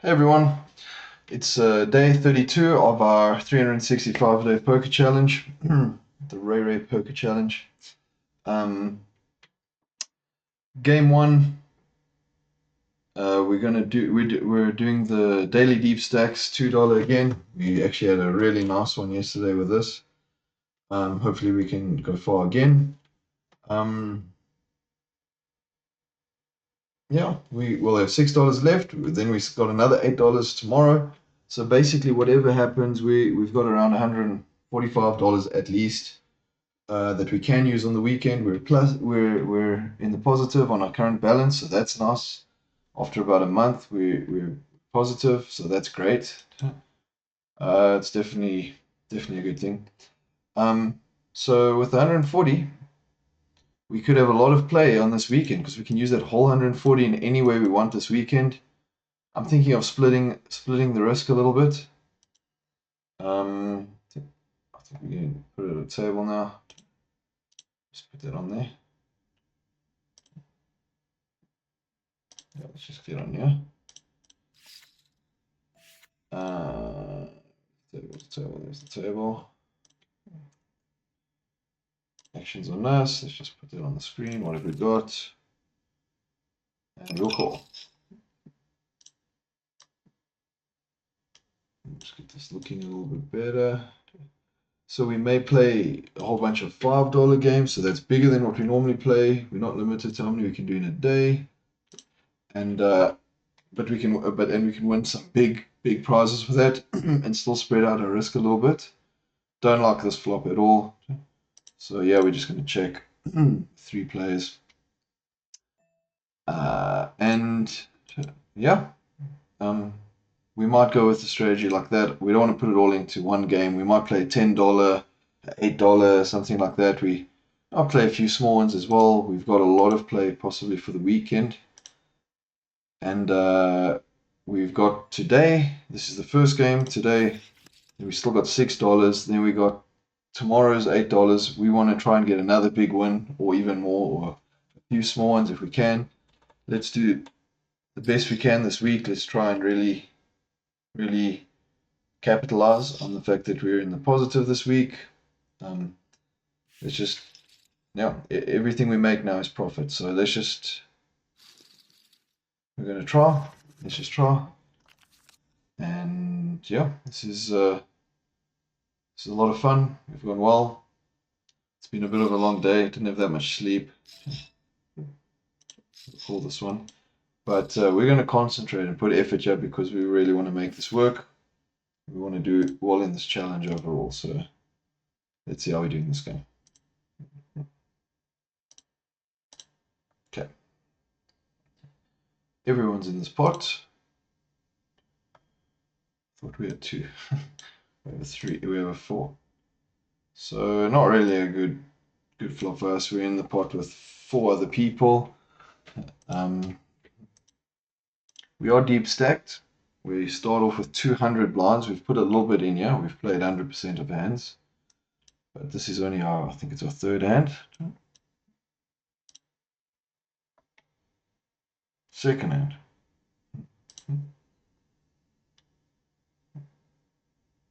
Hey everyone, it's day 32 of our 365-day poker challenge, the RayRayPoker challenge. Um, Game one, we're doing the daily deep stacks $2 again. We actually had a really nice one yesterday with this. Hopefully we can go far again. Um, yeah, we will have $6 left. Then we've got another $8 tomorrow. So basically, whatever happens, we've got around $145 at least that we can use on the weekend. We're in the positive on our current balance, so that's nice. After about a month, we're positive, so that's great. It's definitely a good thing. So with 140, we could have a lot of play on this weekend because we can use that whole 140 in any way we want this weekend. I'm thinking of splitting the risk a little bit. I think we can put it at a table now. Just put that on there. Yeah, let's just get on here. There's the table. Actions on this. Let's just put that on the screen. What have we got? And we'll call. Let's get this looking a little bit better. So we may play a whole bunch of $5 games, so that's bigger than what we normally play. We're not limited to how many we can do in a day, and we can win some big prizes with that, and still spread out our risk a little bit. Don't like this flop at all. So yeah, we're just going to check 3 players, and yeah, we might go with a strategy like that. We don't want to put it all into one game. We might play $10, $8, something like that. I'll play a few small ones as well. We've got a lot of play possibly for the weekend. And we've got today, this is the first game today. We still got $6. Then we got tomorrow's $8. We want to try and get another big win or even more, or a few small ones if we can. Let's do the best we can this week. Let's try and really capitalize on the fact that we're in the positive this week. It's just, yeah, everything we make now is profit. So we're going to try. Let's just try. And yeah, this is a lot of fun. We've gone well. It's been a bit of a long day. Didn't have that much sleep. Call this one. But we're going to concentrate and put effort here because we really want to make this work. We want to do well in this challenge overall. So let's see how we do in this game. Okay. Everyone's in this pot. Thought we had 2. We have a 3. We have a 4. So not really a good flop for us. We're in the pot with 4 other people. We are deep stacked. We start off with 200 blinds. We've put a little bit in here. We've played 100% of hands. But this is only I think it's our third hand. Second hand.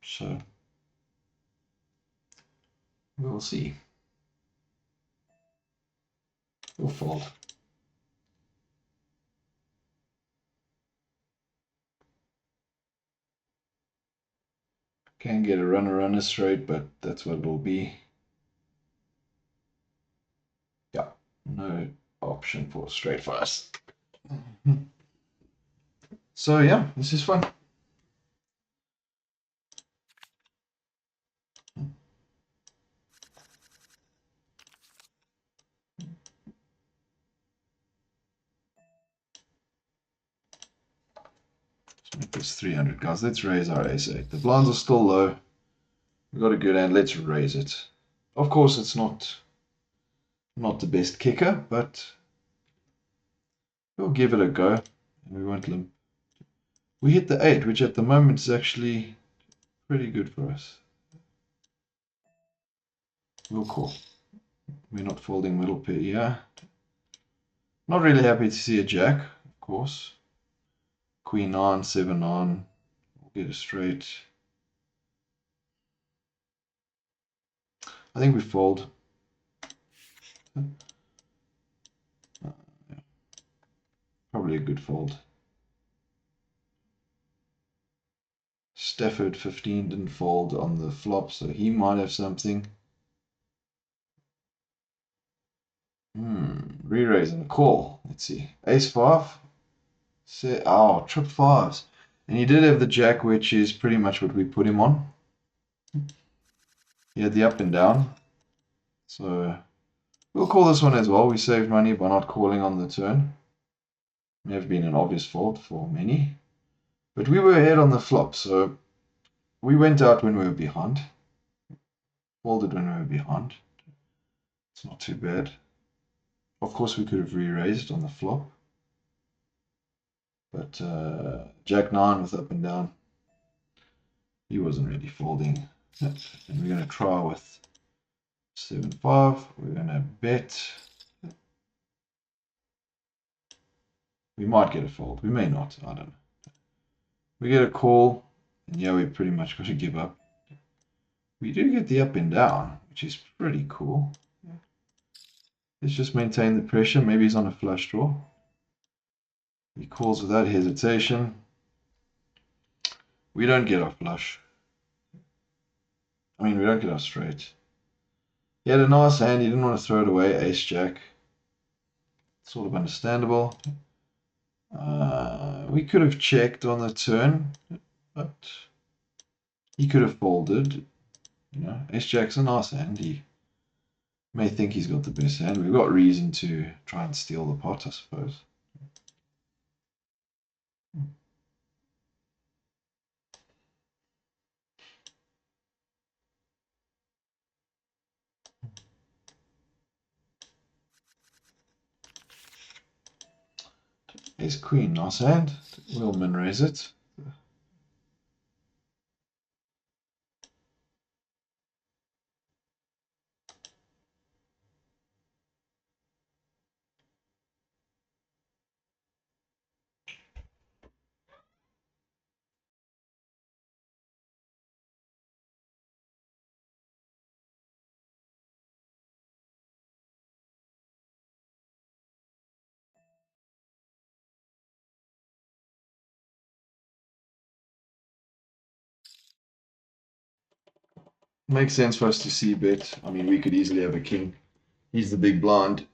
So we'll see. We'll fold. Can get a runner straight, but that's what it'll be. Yeah, no option for straight for us. So yeah, this is fun. Let's make this 300, guys. Let's raise our ace-8. The blinds are still low. We've got a good hand. Let's raise it. Of course, it's not the best kicker, but we'll give it a go. And we won't limp. We hit the 8, which at the moment is actually pretty good for us. We'll call. We're not folding middle pair here. Not really happy to see a jack, of course. Queen 9, 7 9. We'll get a straight. I think we fold. Probably a good fold. Stafford 15 didn't fold on the flop, so he might have something. Re-raise and a call. Let's see. Ace 5. Oh, trip 5s. And he did have the jack, which is pretty much what we put him on. He had the up and down. So we'll call this one as well. We saved money by not calling on the turn. May have been an obvious fault for many. But we were ahead on the flop, so we went out when we were behind. Folded when we were behind. It's not too bad. Of course, we could have re-raised on the flop. But Jack 9 with up and down. He wasn't really folding. And we're going to try with 7-5. We're going to bet. We might get a fold. We may not. I don't know. We get a call. And yeah, we pretty much got to give up. We do get the up and down, which is pretty cool. Let's just maintain the pressure. Maybe he's on a flush draw. He calls without hesitation. We don't get our flush. I mean, we don't get our straight. He had a nice hand. He didn't want to throw it away. Ace Jack. Sort of understandable. We could have checked on the turn, but he could have folded. You know, Ace Jack's a nice hand. He may think he's got the best hand. We've got reason to try and steal the pot, I suppose. Ace Queen, nice hand. We'll min raise it. Makes sense for us to see bet. I mean, we could easily have a king. He's the big blind.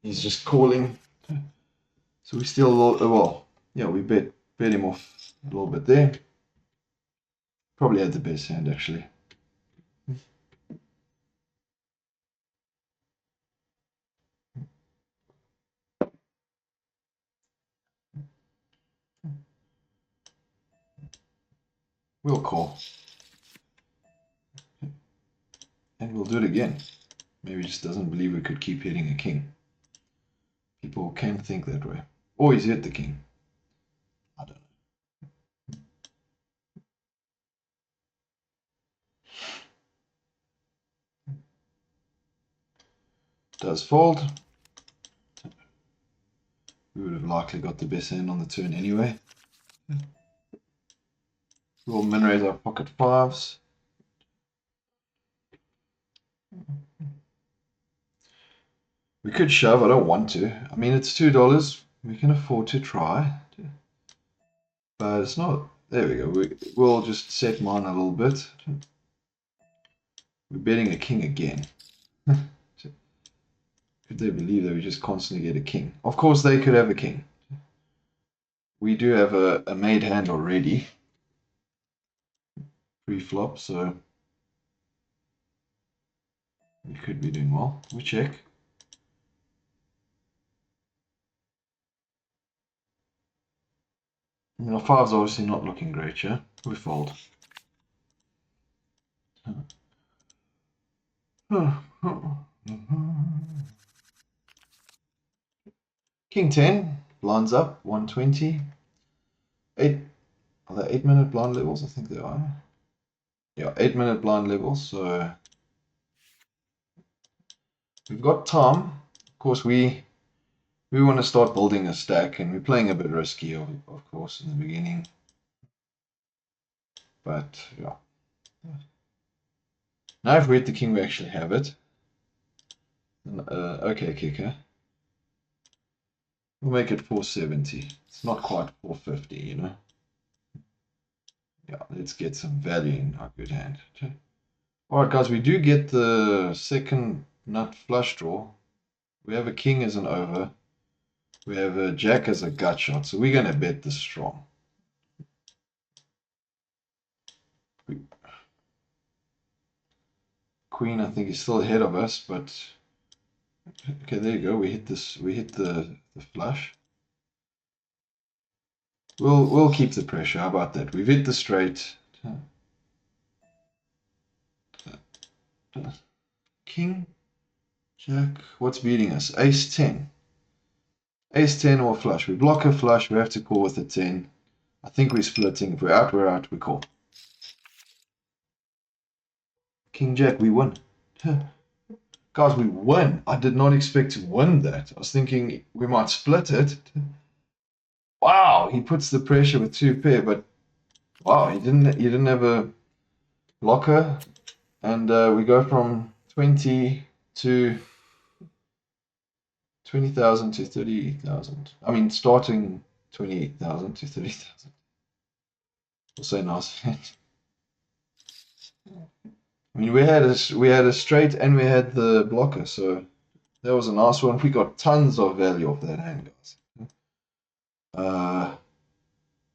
He's just calling. So we still, well, yeah, we bet him off a little bit there. Probably had the best hand, actually. We'll call. And we'll do it again. Maybe he just doesn't believe we could keep hitting a king. People can think that way. Or he's hit the king. I don't know. Does fold. We would have likely got the best hand on the turn anyway. We'll min raise our pocket fives. We could shove. I don't want to. I mean, it's $2. We can afford to try. But it's not. There we go. We'll just set mine a little bit. We're betting a king again. Could they believe that we just constantly get a king? Of course, they could have a king. We do have a made hand already. Pre-flop, so we could be doing well. We check. I mean, our five's obviously not looking great, yeah? We fold. King 10, blinds up, 120. Are they 8-minute blind levels? I think they are. Yeah, 8-minute blind levels, so we've got time. Of course, we we want to start building a stack, and we're playing a bit risky, of course, in the beginning. But yeah. Now if we hit the king, we actually have it. Okay, kicker. We'll make it 470. It's not quite 450, you know. Yeah, let's get some value in our good hand. Okay. All right, guys, we do get the second nut flush draw. We have a king as an over. We have a jack as a gut shot, so we're going to bet this strong. Queen, I think, is still ahead of us, but okay, there you go. We hit this. We hit the flush. We'll keep the pressure. How about that? We've hit the straight. King, jack. What's beating us? Ace 10. Ace 10 or flush. We block a flush. We have to call with a 10. I think we're splitting. If we're out, we're out. We call. King, jack. We win. Guys, we win. I did not expect to win that. I was thinking we might split it. Wow, he puts the pressure with two pair, but wow, he didn't have a blocker, and we go from 20,000 to 30,000. I mean, starting 20,000 to 30,000. We'll say nice. I mean, we had a straight and we had the blocker, so that was a nice one. We got tons of value off that hand, guys.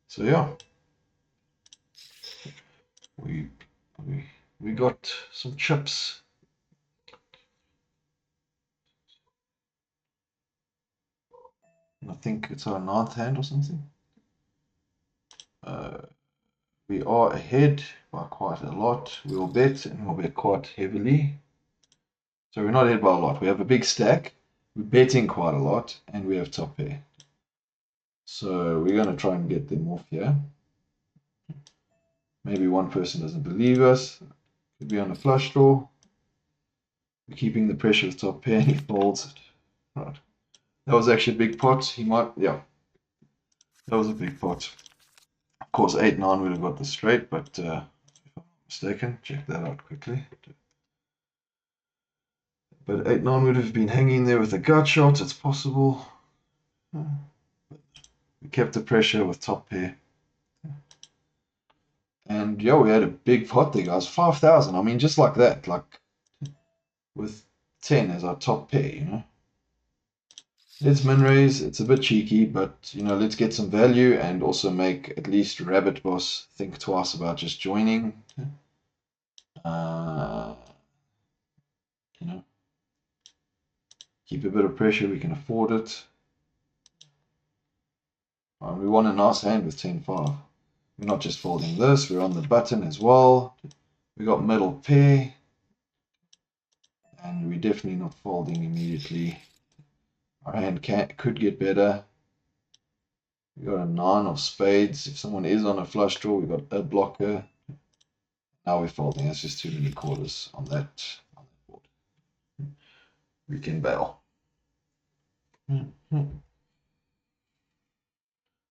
So yeah, we we got some chips. I think it's our ninth hand or something. We are ahead by quite a lot. We'll bet, and we'll bet quite heavily. So we're not ahead by a lot. We have a big stack. We're betting quite a lot, and we have top pair. So we're going to try and get them off here. Maybe one person doesn't believe us. Could be on a flush draw. We're keeping the pressure with top pair, and he folds it. Right. That was actually a big pot. He might, yeah. That was a big pot. Of course, 8-9 would have got the straight, but if I'm not mistaken, check that out quickly. But 8-9 would have been hanging there with a gut shot. It's possible. We kept the pressure with top pair. And yeah, we had a big pot there, guys. 5,000. I mean, just like that, like with 10 as our top pair, you know. Let's min raise. It's a bit cheeky, but you know, let's get some value and also make at least Rabbit Boss think twice about just joining. You know, keep a bit of pressure. We can afford it. We want a nice hand with 10-5. We're not just folding this. We're on the button as well. We got middle pair. And we're definitely not folding immediately. Our hand could get better. We got a 9 of spades. If someone is on a flush draw, we got a blocker. Now we're folding. That's just too many quarters on that board. We can bail.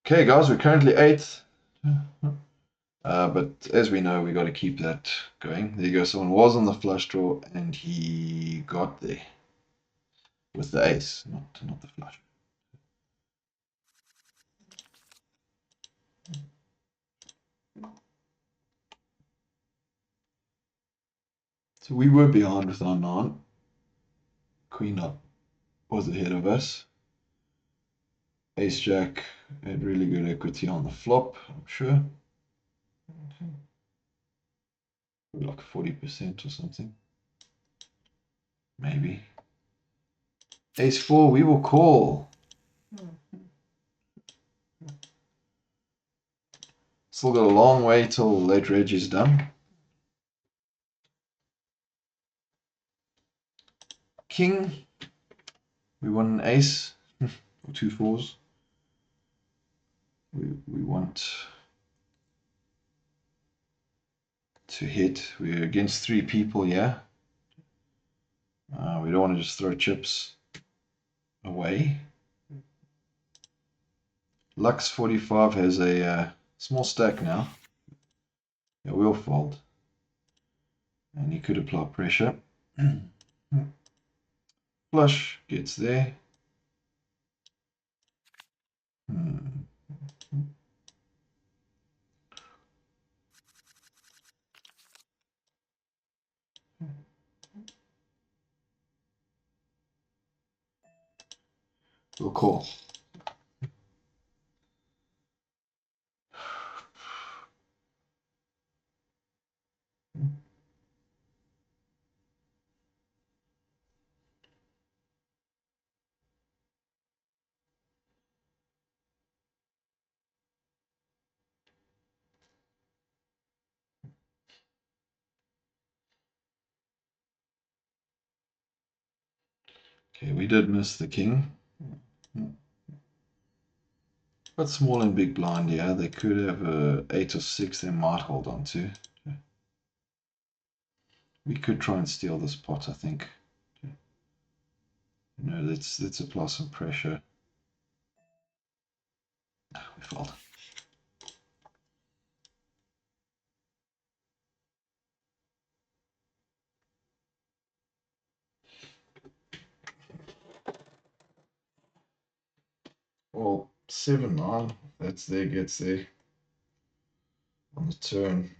Okay, guys, we're currently 8th. But as we know, we got to keep that going. There you go. Someone was on the flush draw, and he got there with the ace, not the flush. So we were behind with our 9. Queen up was ahead of us. Ace Jack had really good equity on the flop, I'm sure. Like 40% or something. Maybe. Ace 4, we will call. Still got a long way till late reg is done. King. We want an ace or 2 4s. We want to hit. We're against 3 people, yeah. We don't want to just throw chips away. Lux 45 has a small stack now. Yeah, we'll fold. And he could apply pressure. Flush gets there. We'll call. Okay, we did miss the king. But small and big blind, yeah, they could have a 8 or 6 they might hold on to. We could try and steal this pot, I think. Let's apply some pressure. We fold. Well, 7-9, that's there, gets there on the turn.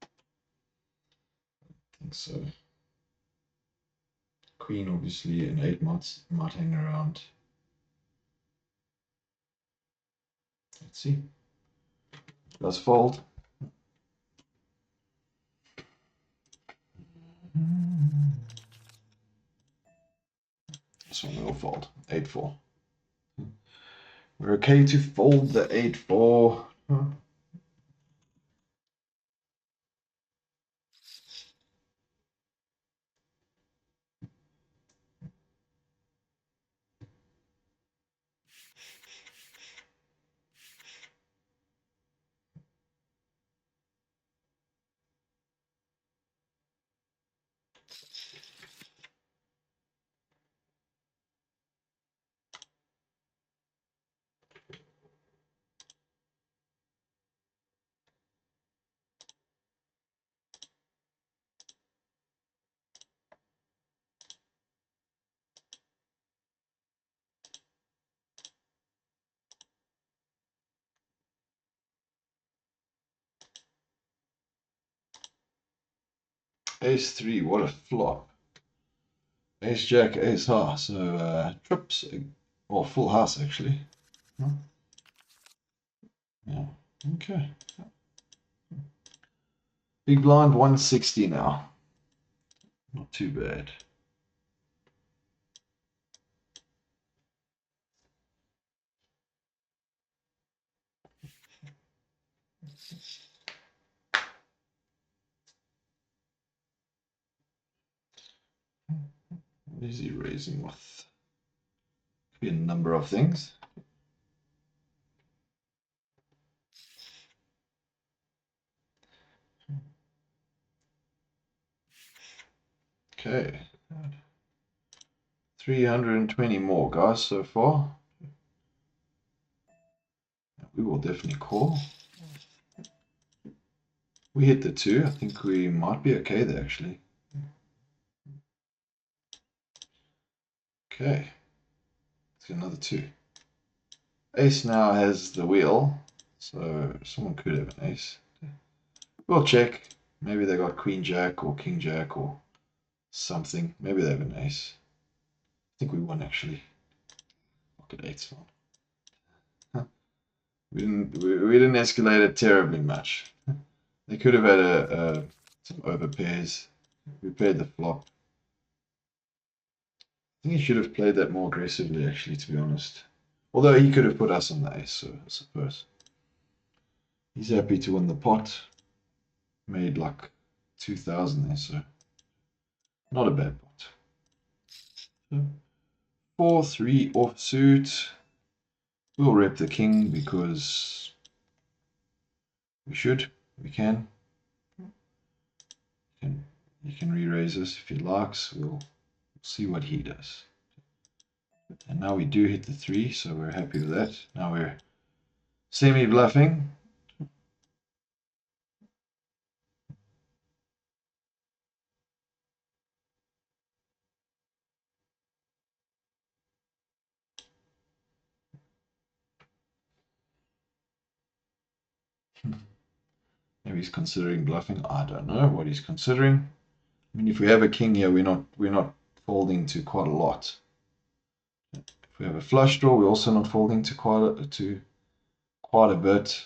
I think so. Queen, obviously, and 8 might hang around. Let's see. Does fold. This one will fold. 8-4. We're okay to fold the 8-4. Ace-3, what a flop. Ace-Jack, Ace-Heart, so trips, or full house actually. Yeah, okay. Big blind 160 now. Not too bad. What is he raising with? Could be a number of things. Okay. 320 more guys so far. We will definitely call. We hit the 2. I think we might be okay there actually. Okay. Let's get another 2. Ace now has the wheel, so someone could have an ace. We'll check. Maybe they got Queen Jack or King Jack or something. Maybe they have an ace. I think we won actually. Pocket 8's fine. Huh. We didn't escalate it terribly much. They could have had some over pairs. We played the flop. I think he should have played that more aggressively actually, to be honest. Although he could have put us on the ace, so I suppose. He's happy to win the pot. Made like 2,000 there, so not a bad pot. 4-3 offsuit. We'll rep the king because we should. We can. You can re-raise us if he likes. We'll see what he does. And now we do hit the 3, so we're happy with that. Now we're semi-bluffing. Maybe he's considering bluffing. I don't know what he's considering. I mean, if we have a king here, we're not folding to quite a lot. If we have a flush draw, we're also not folding to quite a bit.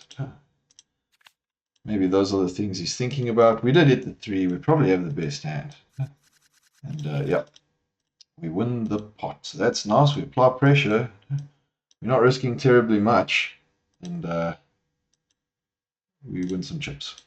Maybe those are the things he's thinking about. We did hit the 3. We probably have the best hand. And yeah, we win the pot. So that's nice. We apply pressure. We're not risking terribly much. And we win some chips.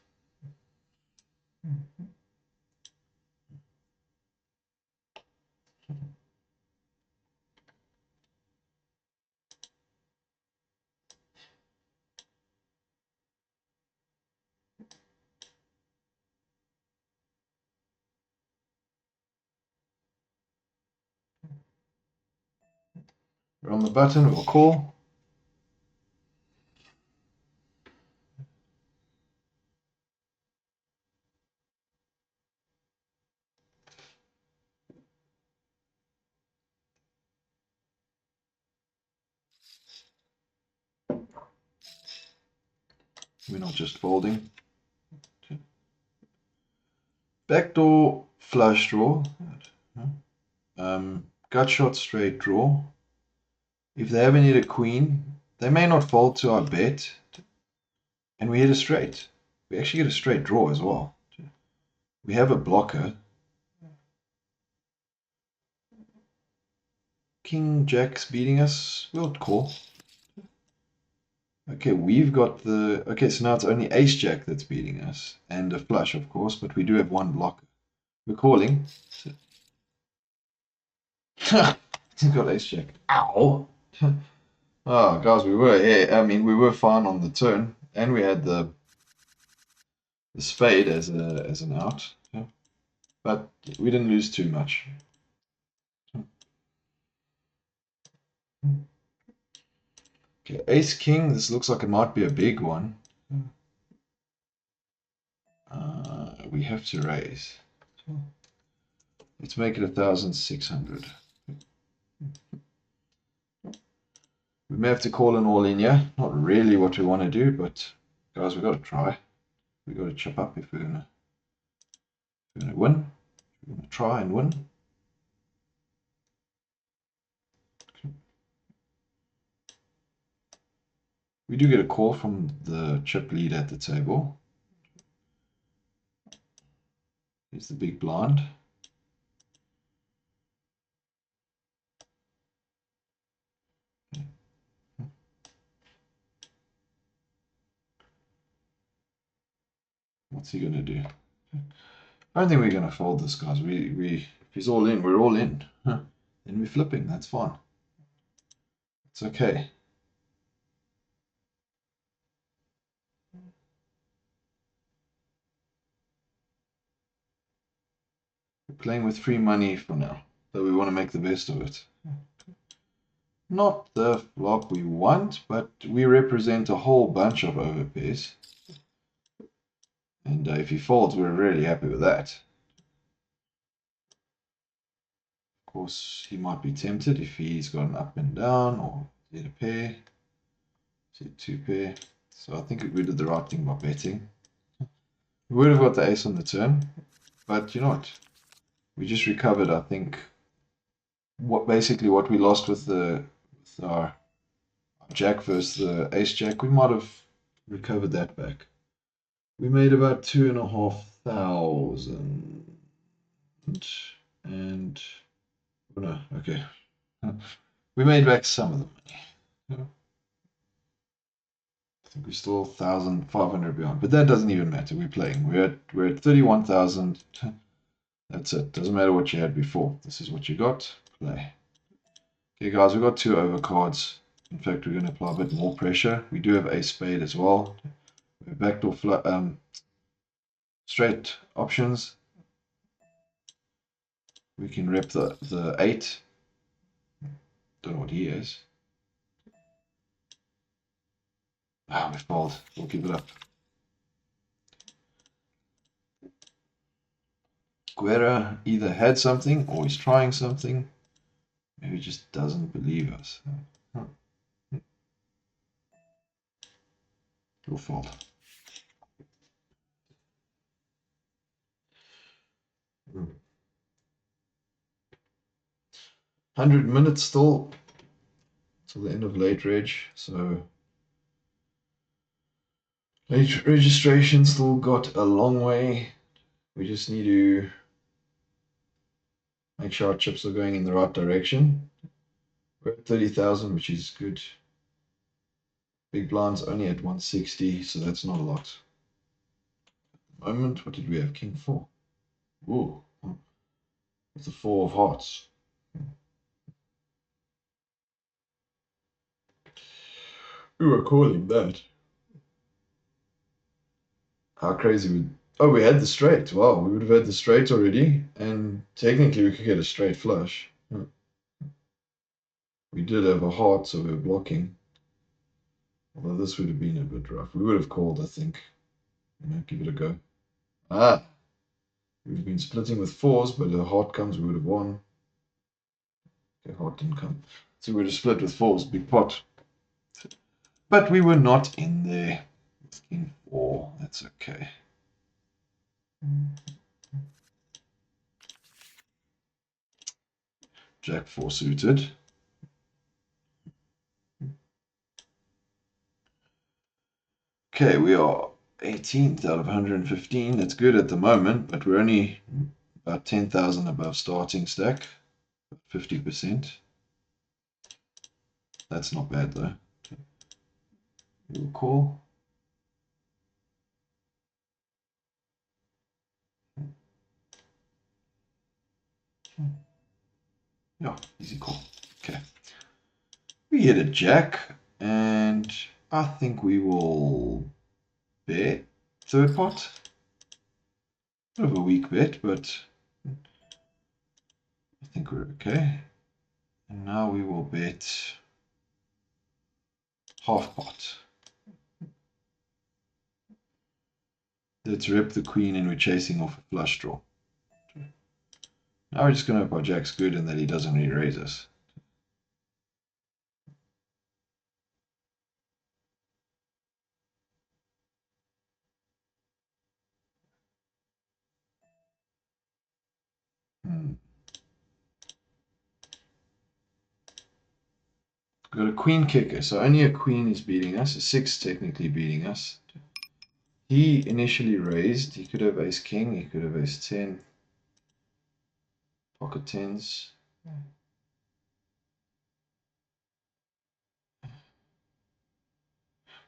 We're on the button. We'll call. We're not just folding. Backdoor flush draw. Gut shot straight draw. If they ever need a queen, they may not fold to our bet. And we hit a straight. We actually get a straight draw as well. We have a blocker. King Jack's beating us. We'll call. Okay, we've got the... Okay, so now it's only Ace Jack that's beating us. And a flush, of course, but we do have one blocker. We're calling. He's got Ace Jack. Ow! Oh, guys, we were... Yeah, I mean, we were fine on the turn. And we had the spade as an out. Yeah. But we didn't lose too much. Okay, Ace King, this looks like it might be a big one. We have to raise. Let's make it 1,600. We may have to call an all in, yeah. Not really what we want to do, but guys, we've got to try. We've got to chip up if we're gonna win. We're gonna try and win. We do get a call from the chip lead at the table. Here's the big blind. What's he gonna do? I don't think we're gonna fold this, guys. If he's all in, we're all in. Then we're flipping. That's fine. It's okay. We're playing with free money for now, but we want to make the best of it. Not the flop we want, but we represent a whole bunch of overpairs. And if he folds, we're really happy with that. Of course, he might be tempted if he's got an up and down or did a pair, did two pair. So I think we did the right thing by betting. We would have got the ace on the turn, but you know what? We just recovered, I think, basically what we lost with our jack versus the ace jack. We might have recovered that back. We made about 2,500, and oh no, okay, we made back some of the money. I think we're still 1,500 beyond, but that doesn't even matter. We're playing. We're at 31,000. That's it. Doesn't matter what you had before. This is what you got. Play. Okay, guys, we've got two overcards. In fact, we're going to apply a bit more pressure. We do have ace spade as well. We have backdoor straight options. We can rep the 8. Don't know what he is. Ah, we fold. We'll keep it up. Guerra either had something or is trying something. Maybe he just doesn't believe us. We'll fold. Hmm. 100 minutes still till the end of late reg, so late registration still got a long way. We just need to make sure our chips are going in the right direction. We're at 30,000, which is good. Big blind's only at 160, so that's not a lot. At the moment, what did we have? King 4. Ooh, it's the 4 of hearts. We were calling that. How crazy would... Oh, we had the straight. Wow, we would have had the straight already, and technically we could get a straight flush. We did have a heart, so we were blocking. Although this would have been a bit rough. We would have called, I think. Give it a go. Ah! We've been splitting with 4s, but a heart comes, we would have won. Okay, heart didn't come. So we would have split with 4s, big pot. But we were not in there. King 4, that's okay. Jack 4 suited. Okay, we are 18th out of 115. That's good at the moment, but we're only about 10,000 above starting stack. 50%. That's not bad though. We'll call. Yeah, easy call. Okay. We hit a jack, and I think we will bet third pot. Bit of a weak bet, but I think we're okay. And now we will bet half pot. Let's rip the queen and we're chasing off a flush draw. Now we're just going to hope our jack's good and that he doesn't re-raise us. Got a queen kicker, so only a queen is beating us. A 6 technically beating us. He initially raised. He could have ace king. He could have ace 10. Pocket 10s.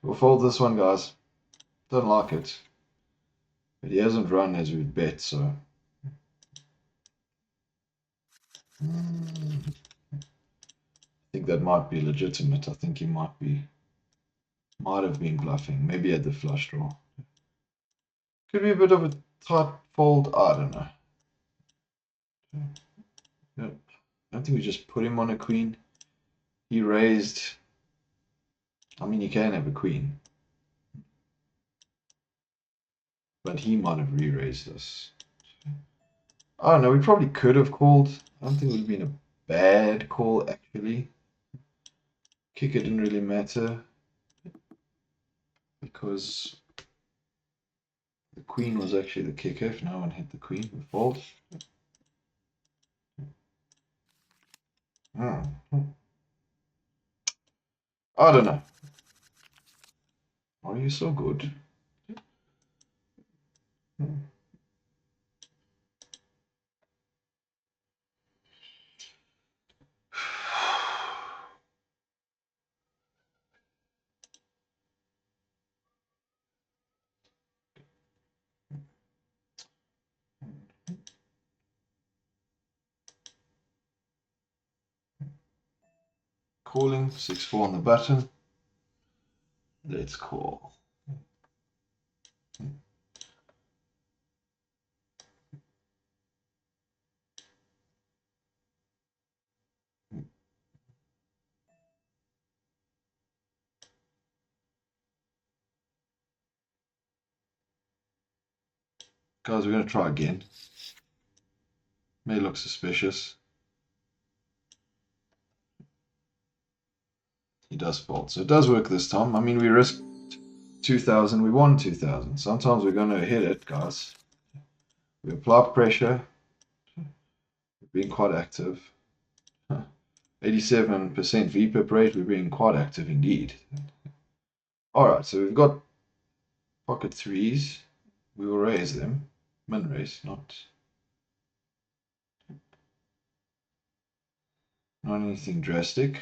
We'll fold this one, guys. Don't like it. But he hasn't run as we'd bet, so. I think that might be legitimate. I think he might have been bluffing. Maybe he had the flush draw. Could be a bit of a tight fold. I don't know. I don't think we just put him on a queen. He raised. I mean, you can have a queen. But he might have re-raised us. I don't know. We probably could have called. I don't think it would have been a bad call, actually. Kicker didn't really matter. Because the queen was actually the kicker. If no one hit the queen, we fold. I don't know. Are you so good? Calling 6-4 on the button. Let's call. Guys, we're going to try again. May look suspicious. He does fold. So it does work this time. I mean, we risked 2,000. We won 2,000. Sometimes we're going to hit it, guys. We apply pressure. We're being quite active. 87% VPIP rate. We're being quite active indeed. Alright, so we've got pocket threes. We will raise them. Min raise, not anything drastic.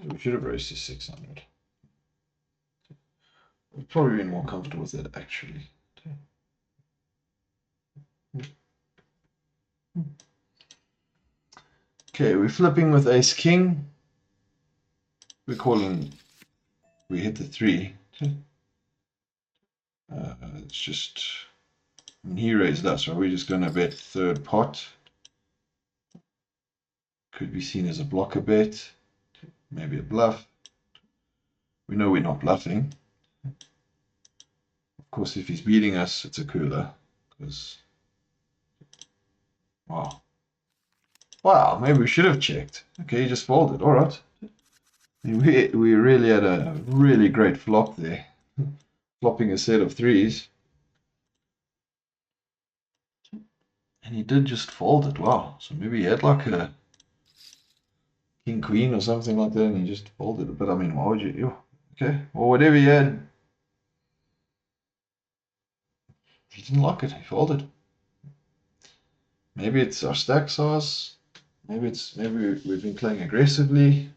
We should have raised to 600. We've probably been more comfortable with it actually. Okay, we're flipping with ace king. We're calling. We hit the 3. It's just. I mean, he raised us, so we're just going to bet third pot. Could be seen as a blocker bet. Maybe a bluff. We know we're not bluffing. Of course, if he's beating us, it's a cooler. Because. Wow. Wow, maybe we should have checked. Okay, he just folded. Alright. We really had a really great flop there. Flopping a set of 3s. And he did just fold it. Wow. So maybe he had like a king queen or something like that and he just folded it. But I mean, why would you? Okay. Well, whatever he had. He didn't like it. He folded. Maybe it's our stack size. Maybe we've been playing aggressively.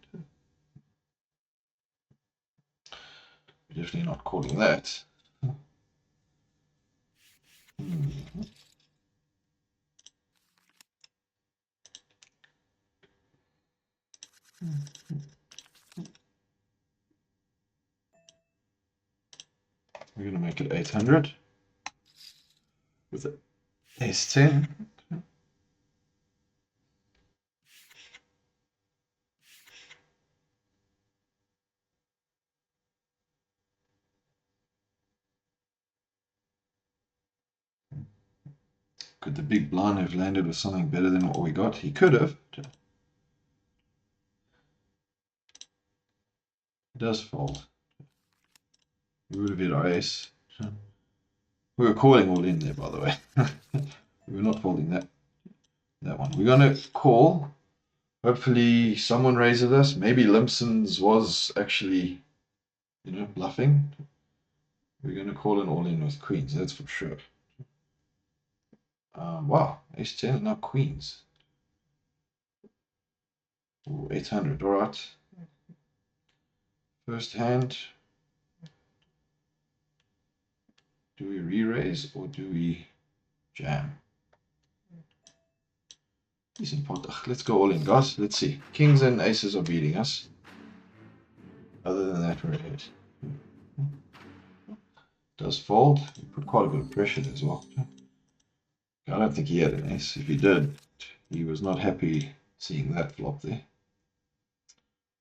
We're definitely not calling that. We're going to make it 800 with it. Ace 10. Could the big blind have landed with something better than what we got? He could have. It does fold. We would have hit our ace. We were calling all in there, by the way. We were not folding that one. We're going to call. Hopefully someone raises us. Maybe Limpson's was actually, bluffing. We're going to call an all in with queens, that's for sure. Wow, ace 10 and now queens. Ooh, 800, all right. First hand. Do we re-raise or do we jam? Decent pot. Let's go all in, guys. Let's see. Kings and aces are beating us. Other than that, we're ahead. Does fold. We put quite a bit of pressure as well. I don't think he had an ace. If he did, he was not happy seeing that flop there.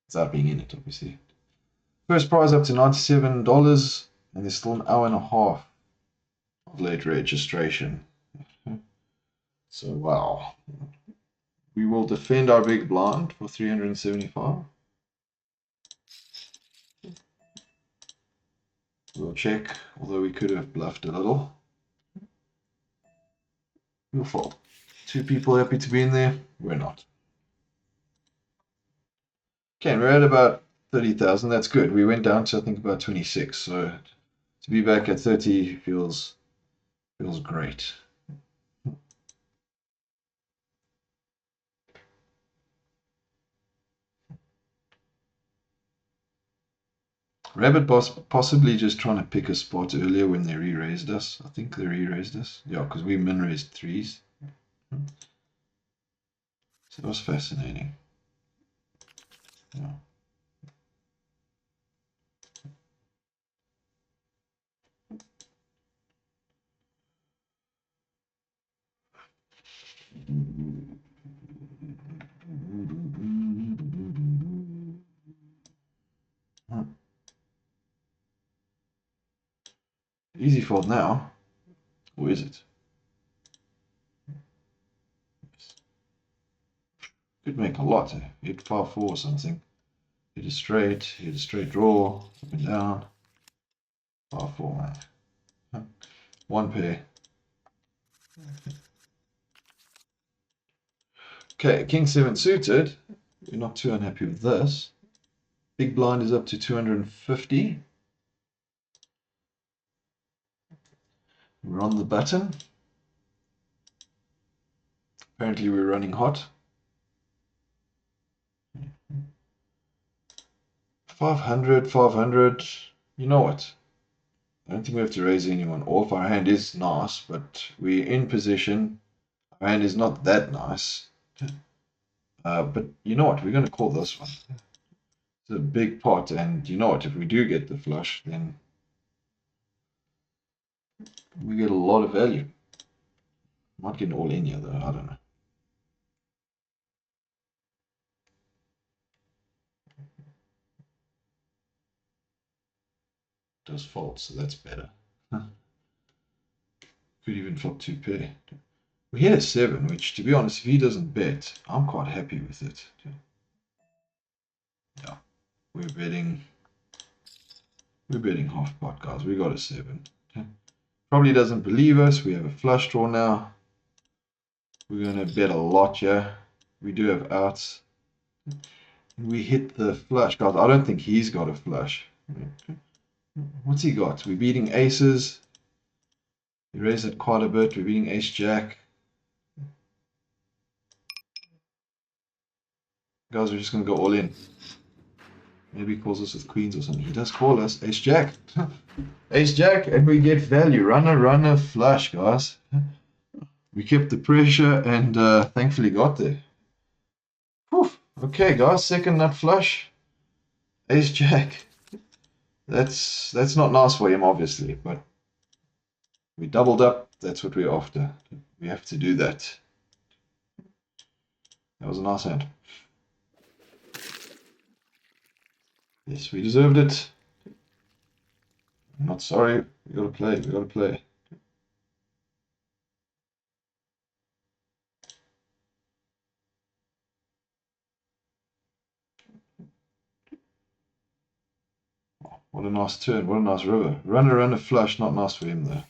Without being in it, obviously. First prize up to $97, and there's still an hour and a half of late registration. So, wow. We will defend our big blind for 375. We'll check, although we could have bluffed a little. We'll fold. 2 people happy to be in there? We're not. Okay, we're at about 30,000. That's good. We went down to, I think, about 26. So to be back at 30 feels great. Rabbit possibly just trying to pick a spot earlier when they re-raised us. I think they re-raised us. Yeah, because we min-raised 3s. So that was fascinating. Yeah. Easy fold now. Or is it? Could make a lot. Hit 5-4 or something. Hit a straight draw, up and down. 5-4, man. One pair. Okay, King 7 suited. We're not too unhappy with this. Big blind is up to 250. We're on the button. Apparently we're running hot. 500, 500. You know what? I don't think we have to raise anyone off. Our hand is nice, but we're in position. Our hand is not that nice. But you know what? We're going to call this one. It's a big pot, and you know what? If we do get the flush, then we get a lot of value. Might get all in here, though. I don't know. Does fold, so that's better. Could even flop 2 pair. We hit a 7, which, to be honest, if he doesn't bet, I'm quite happy with it. Yeah, we're betting half pot, guys. We got a 7. Probably doesn't believe us. We have a flush draw now. We're going to bet a lot here. We do have outs. We hit the flush, guys. I don't think he's got a flush. What's he got? We're beating aces. We raised it quite a bit. We're beating ace jack. Guys, we're just going to go all in. Maybe he calls us with queens or something. He does call us ace jack. Ace jack, and we get value. Runner, flush, guys. We kept the pressure and thankfully got there. Whew. Okay, guys, second nut flush. Ace jack. That's not nice for him, obviously, but we doubled up. That's what we're after. We have to do that. That was a nice hand. Yes, we deserved it. I'm not sorry. We gotta play. We gotta play. Oh, what a nice turn. What a nice river. Runner, flush. Not nice for him, though.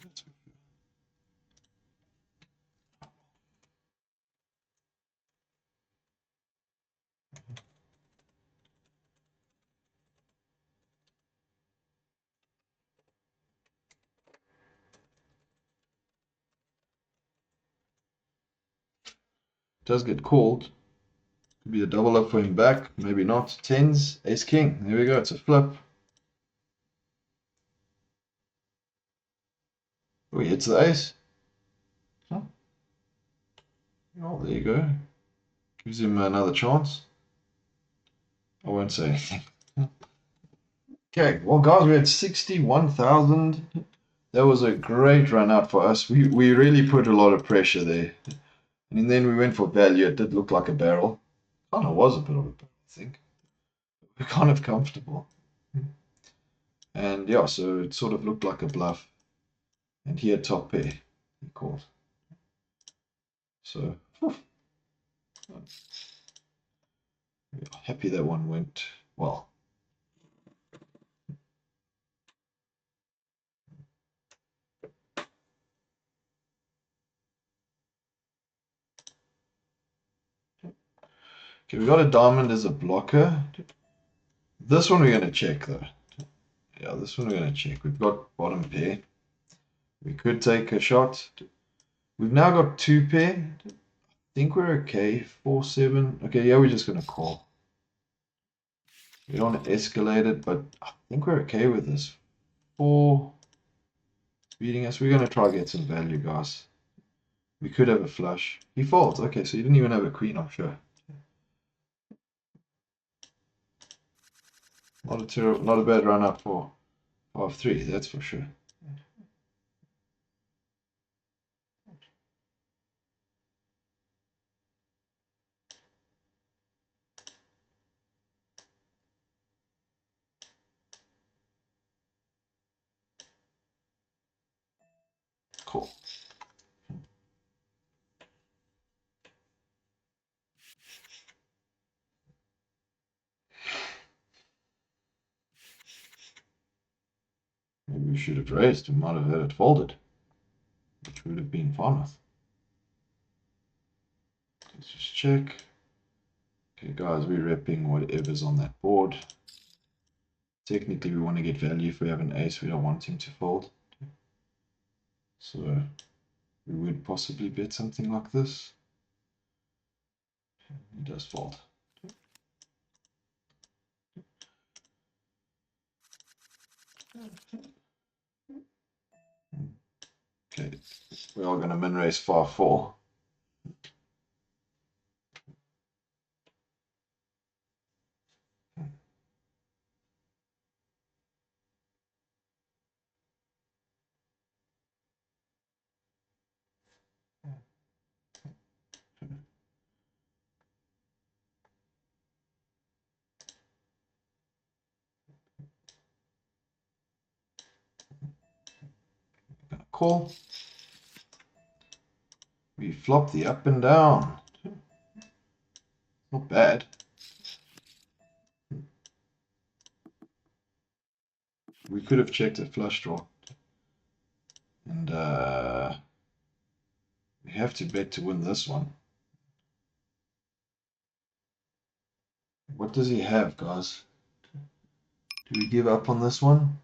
Does get called. Could be a double up for him back. Maybe not. Tens. Ace king. There we go. It's a flip. Oh, he hits the ace. Oh, there you go. Gives him another chance. I won't say anything. Okay, well, guys, we're at 61,000. That was a great run out for us. We really put a lot of pressure there. And then we went for value. It did look like a barrel. Kind of was a bit of a barrel, I think. We're kind of comfortable. And yeah, so it sort of looked like a bluff. And he had top pair. He called. So, we're happy that one went well. Okay, we got a diamond as a blocker. This one we're going to check, though. Yeah, this one we're going to check. We've got bottom pair. We could take a shot. We've now got 2 pair. I think we're okay. 4-7. Okay, yeah, we're just going to call. We don't want to escalate it, but I think we're okay with this. 4 beating us. We're going to try to get some value, guys. We could have a flush. He folds. Okay, so you didn't even have a queen offshore. Not a bad run up for 5-3, that's for sure. call. Maybe we should have raised. We might have had it folded, which would have been fine with. Let's just check. Okay, guys, we're repping whatever's on that board. Technically, we want to get value if we have an ace. We don't want him to fold. So we would possibly bet something like this. He does fold. Okay, we are going to min raise 5-4. Call. We flop the up and down. Not bad. We could have checked a flush draw. And we have to bet to win this one. What does he have, guys? Do we give up on this one?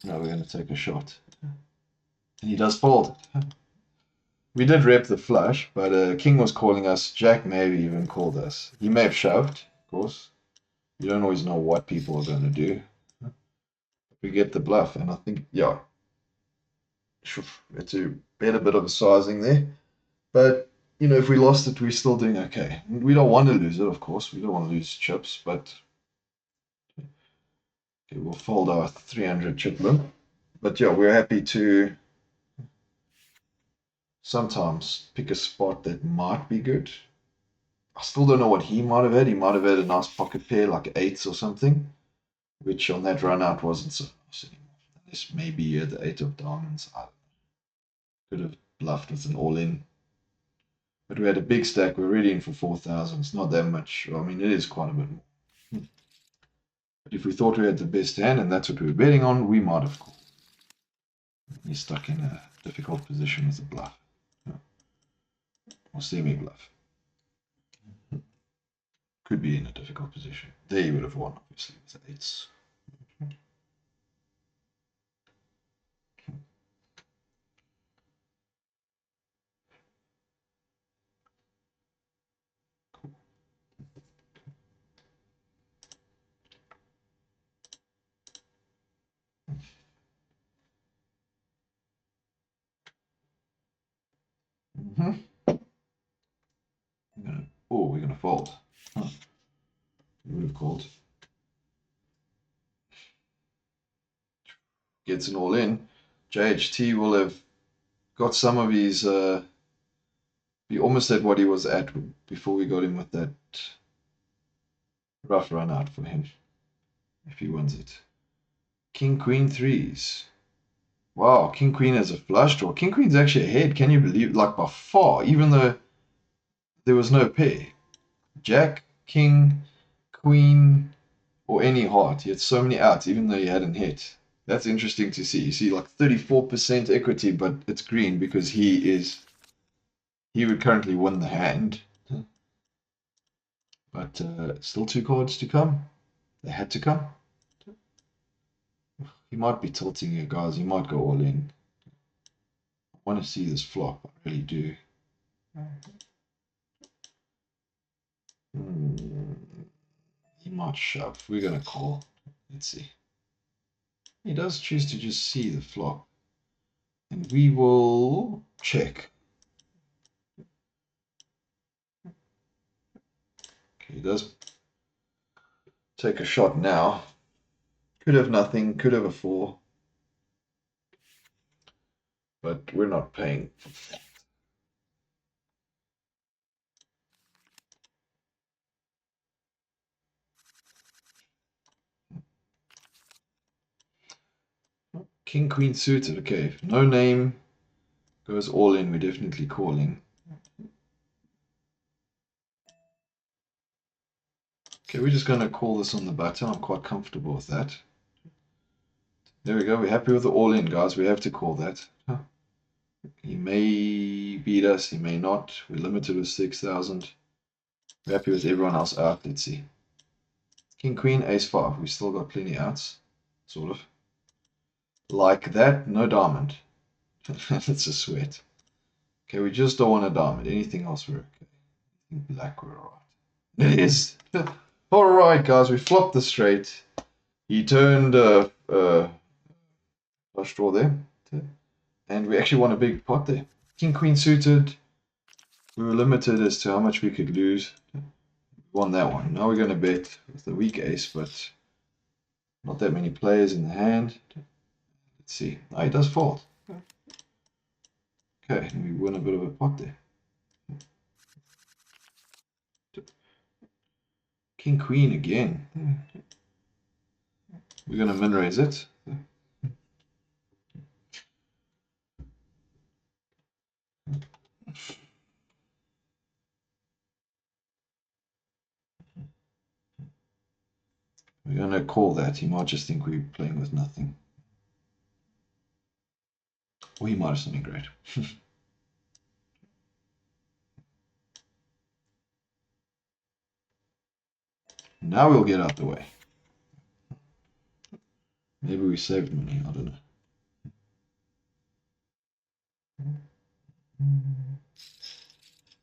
No, we're going to take a shot. And he does fold. We did rep the flush, but King was calling us. Jack maybe even called us. He may have shoved, of course. You don't always know what people are going to do. We get the bluff, and I think, yeah, it's a better bit of a sizing there. But, you know, if we lost it, we're still doing okay. We don't want to lose it, of course. We don't want to lose chips, but okay, we'll fold our 300 chip limit. But yeah, we're happy to sometimes pick a spot that might be good. I still don't know what he might have had. He might have had a nice pocket pair, like eights or something, which on that run out wasn't so nice anymore. Unless maybe he had the 8 of diamonds. I could have bluffed with an all-in. But we had a big stack. We're really in for 4,000. It's not that much. I mean, it is quite a bit more. But if we thought we had the best hand, and that's what we were betting on, we might have called. He's stuck in a difficult position with a bluff. Or semi-bluff. Could be in a difficult position. There you would have won, obviously, with the 8s. We're going to fold. Huh. We would have called. Gets an all in. JHT will have got some of his. Be almost at what he was at before we got him with that rough run out for him. If he wins it. King Queen threes. Wow, King Queen has a flush draw. King Queen's actually ahead. Can you believe? Like by far, even though there was no pair. Jack, King, Queen, or any heart. He had so many outs, even though he hadn't hit. That's interesting to see. You see like 34% equity, but it's green because he would currently win the hand. But still 2 cards to come. They had to come. He might be tilting you guys. He might go all in. I want to see this flop. I really do. He might shove. We're going to call. Let's see. He does choose to just see the flop. And we will check. Okay, he does take a shot now. Could have nothing. Could have a 4. But we're not paying. King, queen suited. Okay, if no name goes all in, we're definitely calling. Okay, we're just going to call this on the button. I'm quite comfortable with that. There we go. We're happy with the all in, guys. We have to call that. He may beat us. He may not. We're limited with 6,000. We're happy with everyone else out. Let's see. King, queen, ace, 5. We still got plenty outs. Sort of. Like that, no diamond. That's a sweat. Okay, we just don't want a diamond. Anything else, we're okay. Black, we're alright. It is. Alright, guys, we flopped the straight. He turned flush draw there. And we actually won a big pot there. King, queen suited. We were limited as to how much we could lose. We won that one. Now we're going to bet with the weak ace, but not that many players in the hand. Let's see. Oh, he does fold. Okay, and we win a bit of a pot there. King, queen again. We're going to min raise it. We're going to call that. He might just think we're playing with nothing. Or he might have something great. Now we'll get out the way. Maybe we saved money. I don't know.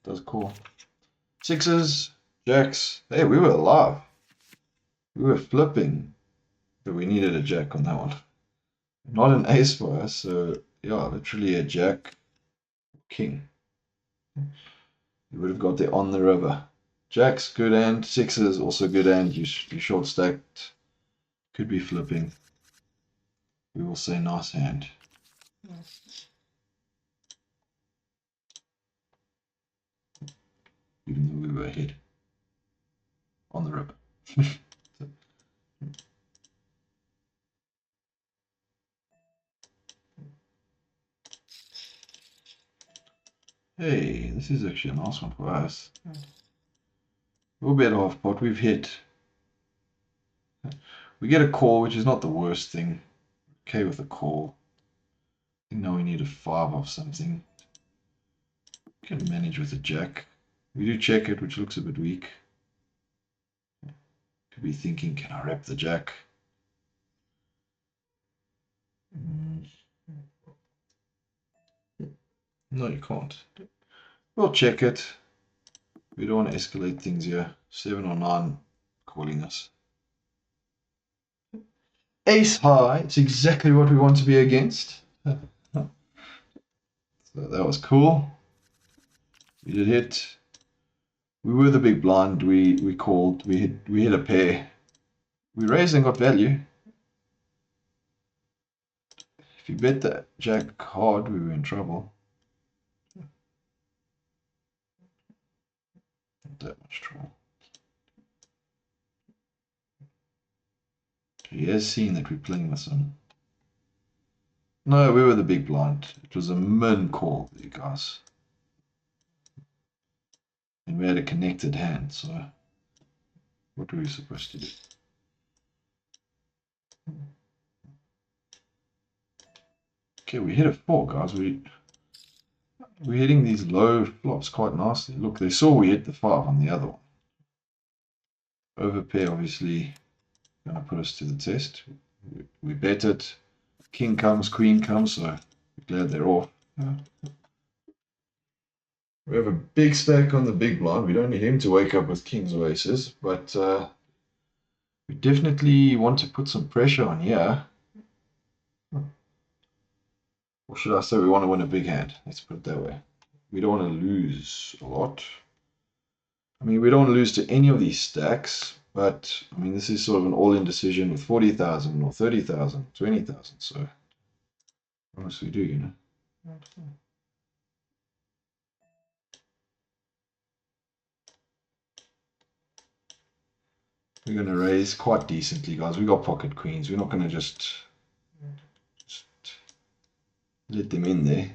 Does call. Sixes, jacks. Hey, we were alive. We were flipping. But we needed a jack on that one. Not an ace for us, so yeah, literally a jack, king. You would have got there on the river. Jacks, good hand. Sixes, also good hand. You short stacked. Could be flipping. We will say nice hand. Even though we were ahead. On the river. Hey, this is actually a nice one for us. We'll bet half pot. We've hit. We get a call, which is not the worst thing. Okay with a call. I think now we need a 5 of something. Can manage with a jack. We do check it, which looks a bit weak. Could be thinking, can I wrap the jack? No, you can't. We'll check it. We don't want to escalate things here. 7 or 9 calling us. Ace high. It's exactly what we want to be against. So that was cool. We did hit. We were the big blind. We called. We hit a pair. We raised and got value. If you bet that jack hard, we were in trouble. Not that much trouble. He has seen that we're playing with some. No, we were the big blind. It was a min call, you guys. And we had a connected hand, so what were we supposed to do? Okay, we hit a 4, guys. We're hitting these low flops quite nicely. Look, they saw we hit the 5 on the other one. Overpair, obviously, going to put us to the test. We bet it. King comes, queen comes, so we're glad they're off. We have a big stack on the big blind. We don't need him to wake up with kings or aces, but we definitely want to put some pressure on here. Or should I say we want to win a big hand? Let's put it that way. We don't want to lose a lot. I mean, we don't want to lose to any of these stacks, but I mean, this is sort of an all-in decision with 40,000 or 30,000, 20,000. So, honestly, do you know? We're going to raise quite decently, guys. We got pocket queens. We're not going to just Let them in there.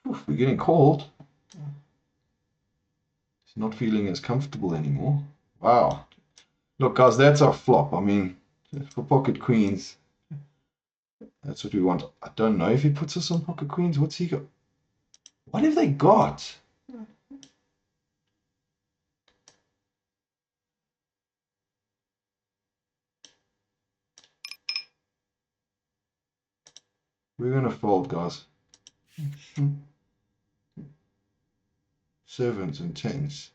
Oof, we're getting cold. It's not feeling as comfortable anymore. Wow. Look, guys, that's our flop. I mean, for pocket queens, that's what we want. I don't know if he puts us on pocket queens. What's he got? What have they got? We're going to fold, guys. Sevens and tens.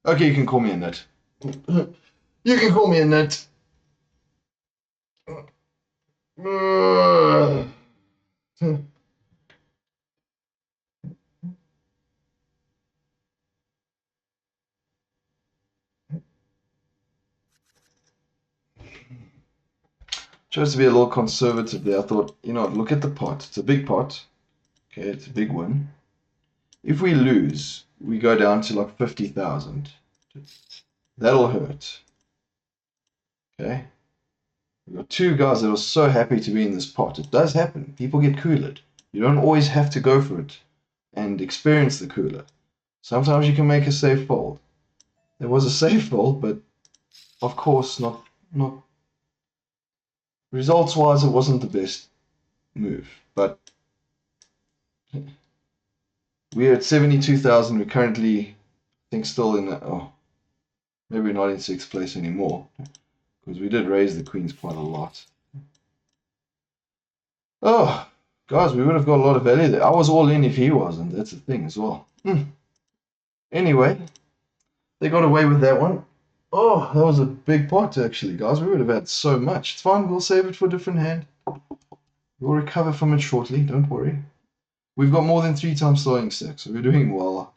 Okay, you can call me a nut. You can call me a nut. Chose to be a little conservative there. I thought, you know, look at the pot. It's a big pot. Okay, it's a big win. If we lose, we go down to like 50,000. That'll hurt. Okay. We've got two guys that are so happy to be in this pot. It does happen. People get coolered. You don't always have to go for it and experience the cooler. Sometimes you can make a safe fold. There was a safe fold, but of course not results wise it wasn't the best move. But we're at 72,000. We're currently, I think, still in maybe we're not in sixth place anymore. Because we did raise the queens quite a lot. Oh, guys, we would have got a lot of value there. I was all in if he wasn't. That's the thing as well. Anyway, they got away with that one. Oh, that was a big pot, actually, guys. We would have had so much. It's fine. We'll save it for a different hand. We'll recover from it shortly. Don't worry. We've got more than 3 times starting stack, so we're doing well.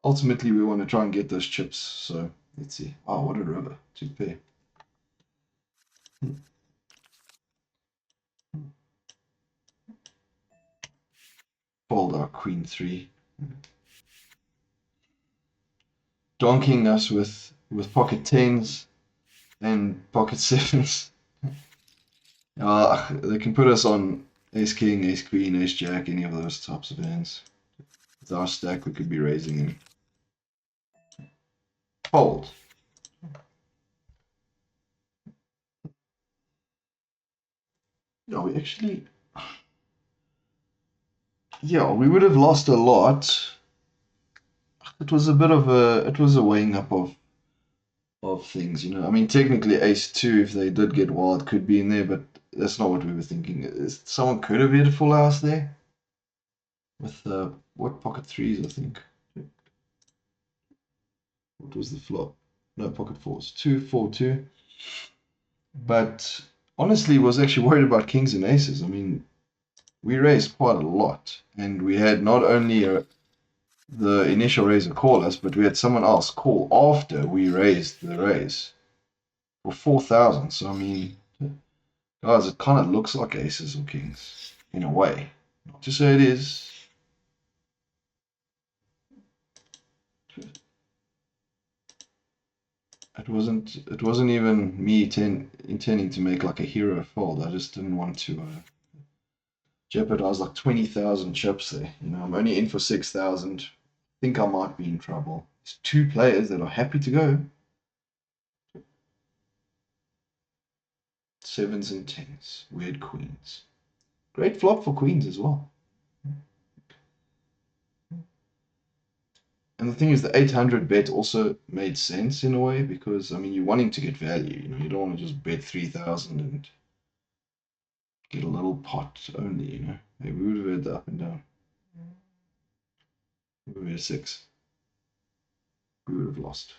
Ultimately, we want to try and get those chips. So, let's see. Oh, what a river. 2 pair. Fold our queen 3. Donking us with pocket 10s and pocket 7s. They can put us on ace king, ace queen, ace jack, any of those types of hands. With our stack, we could be raising him. Fold. No, we actually... Yeah, we would have lost a lot. It was a bit of a... It was a weighing up of things, you know. I mean, technically ace 2, if they did get wild, could be in there, but that's not what we were thinking. Someone could have hit a full house there. With, what, pocket 3s, I think. What was the flop? No, pocket 4s. 2, 4, 2. But honestly, was actually worried about kings and aces. I mean, we raised quite a lot, and we had not only the initial raiser call us, but we had someone else call after we raised the raise for 4,000. So I mean, guys, it kind of looks like aces or kings in a way. Not to say it is. It wasn't even me intending to make like a hero fold. I just didn't want to jeopardize like 20,000 chips there. You know, I'm only in for 6,000. Think I might be in trouble. There's 2 players that are happy to go. 7s and 10s. Weird queens. Great flop for queens as well. And the thing is, the 800 bet also made sense in a way because, I mean, you're wanting to get value. You know, you don't want to just bet 3,000 and get a little pot only, you know. Maybe we would have had the up and down. We would have had 6. We would have lost.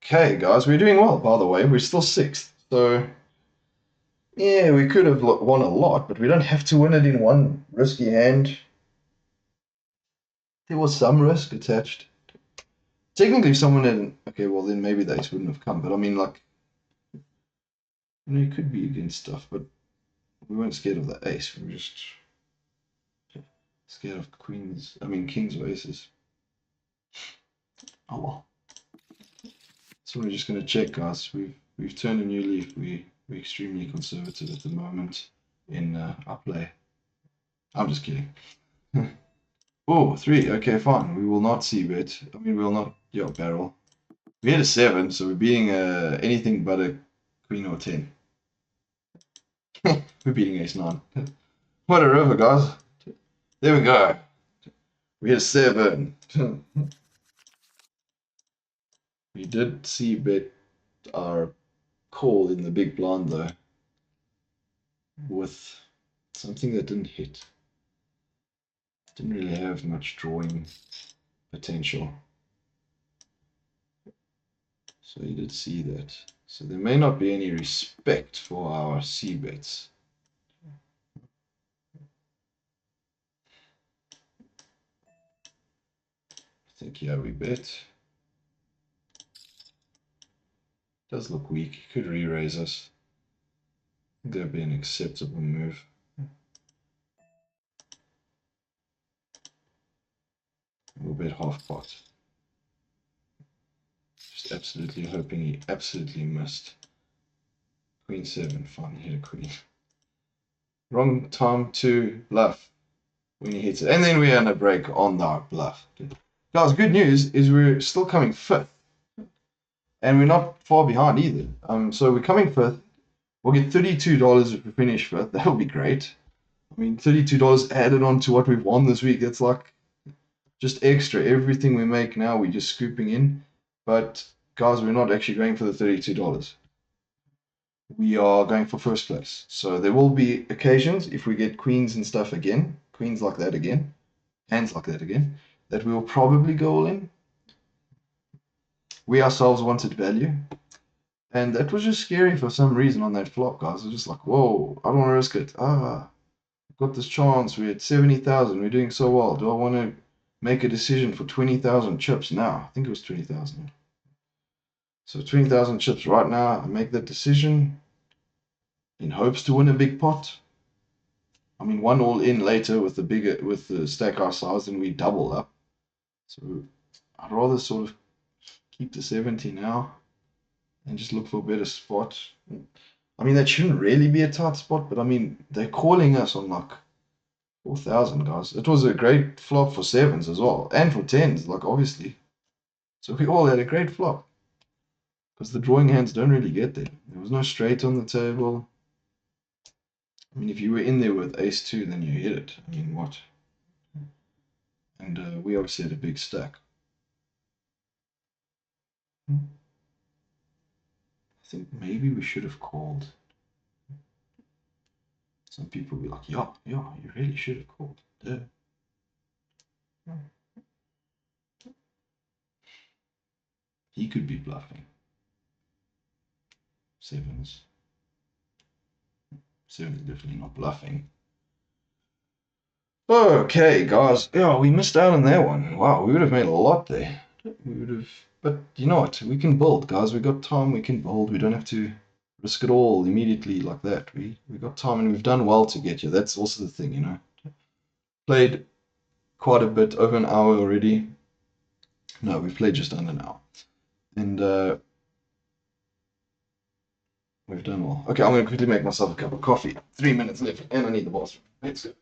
Okay, guys, we're doing well, by the way. We're still 6th. So, yeah, we could have won a lot, but we don't have to win it in one risky hand. There was some risk attached. Technically, if someone had... Okay, well, then maybe the ace wouldn't have come. But, I mean, like... You know, you could be against stuff, but we weren't scared of the ace. We were just scared of queens. I mean, kings or aces. Oh, well. So we're just gonna check, guys. We've turned a new leaf. We're extremely conservative at the moment in our play. I'm just kidding. Oh, three. Okay, fine. We will not see bet. I mean, we will not. Yeah, barrel. We had a seven, so we're beating anything but a queen or 10. We're beating ace nine. What a river, guys. There we go. We had a seven. We did see bet our call in the big blind though, with something that didn't hit. Didn't really have much drawing potential. So you did see that. So there may not be any respect for our C bets. I think, yeah, we bet. Does look weak. He could re-raise us. I think that'd be an acceptable move. We'll bet half pot. Just absolutely hoping he absolutely missed. Queen 7, fine, he hit a queen. Wrong time to bluff when he hits it. And then we end a break on our bluff. Guys, good news is we're still coming fifth. And we're not far behind either. So we're coming fifth. We'll get $32 if we finish fifth. That'll be great. I mean, $32 added on to what we've won this week. That's like just extra. Everything we make now, we're just scooping in. But guys, we're not actually going for the $32. We are going for first place. So there will be occasions if we get queens and stuff again, queens like that again, hands like that again, that we will probably go all in. We ourselves wanted value. And that was just scary for some reason on that flop, guys. It was just like, whoa, I don't want to risk it. I've got this chance. We're at 70,000. We're doing so well. Do I want to make a decision for 20,000 chips now? I think it was 20,000. So 20,000 chips right now. I make that decision in hopes to win a big pot. I mean, one all in later with the stack our size, and we double up. So I'd rather sort of keep the 70 now and just look for a better spot. I mean, that shouldn't really be a tight spot, but I mean, they're calling us on like 4,000, guys. It was a great flop for sevens as well, and for tens, like obviously. So we all had a great flop because the drawing hands don't really get there. There was no straight on the table. I mean, if you were in there with ace two, then you hit it. I mean, what? And we obviously had a big stack. I think maybe we should have called. Some people will be like, yeah, you really should have called. Duh. He could be bluffing. Sevens. Sevens is definitely not bluffing. Okay, guys. Yeah, we missed out on that one. Wow, we would have made a lot there. We would have. But you know what? We can build, guys. We got time. We can build. We don't have to risk it all immediately like that. We got time, and we've done well to get here. That's also the thing, you know. Played quite a bit, over an hour already. No, we played just under an hour, and we've done well. Okay, I'm gonna quickly make myself a cup of coffee. 3 minutes left, and I need the bathroom. Let's go.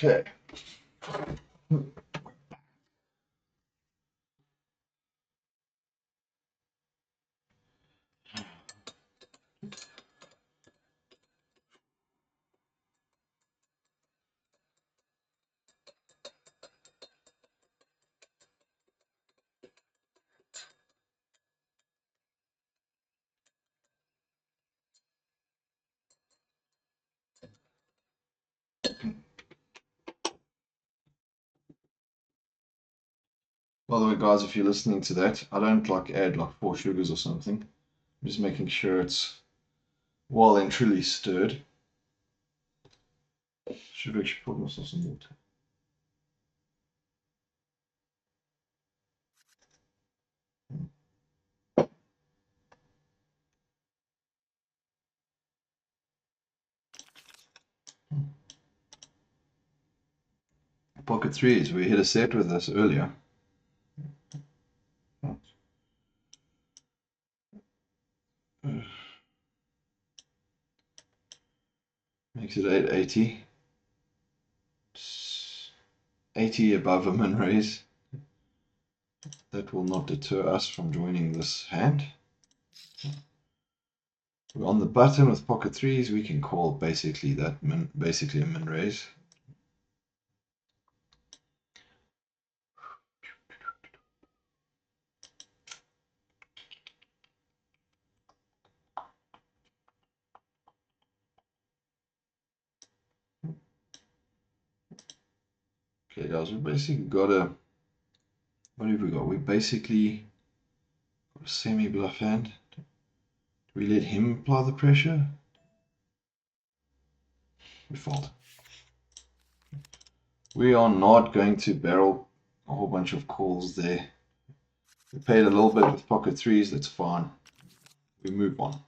Okay. By the way, guys, if you're listening to that, I don't like add like 4 sugars or something. I'm just making sure it's well and truly stirred. Should have actually poured myself some water. Pocket threes, we hit a set with this earlier. Makes it 880. 80 above a min raise. That will not deter us from joining this hand. We're on the button with pocket threes, we can call basically a min raise. Okay, guys, we basically got a. What have we got? We basically got a semi bluff hand. Do we let him apply the pressure? We fold. We are not going to barrel a whole bunch of calls there. We paid a little bit with pocket threes, that's fine. We move on.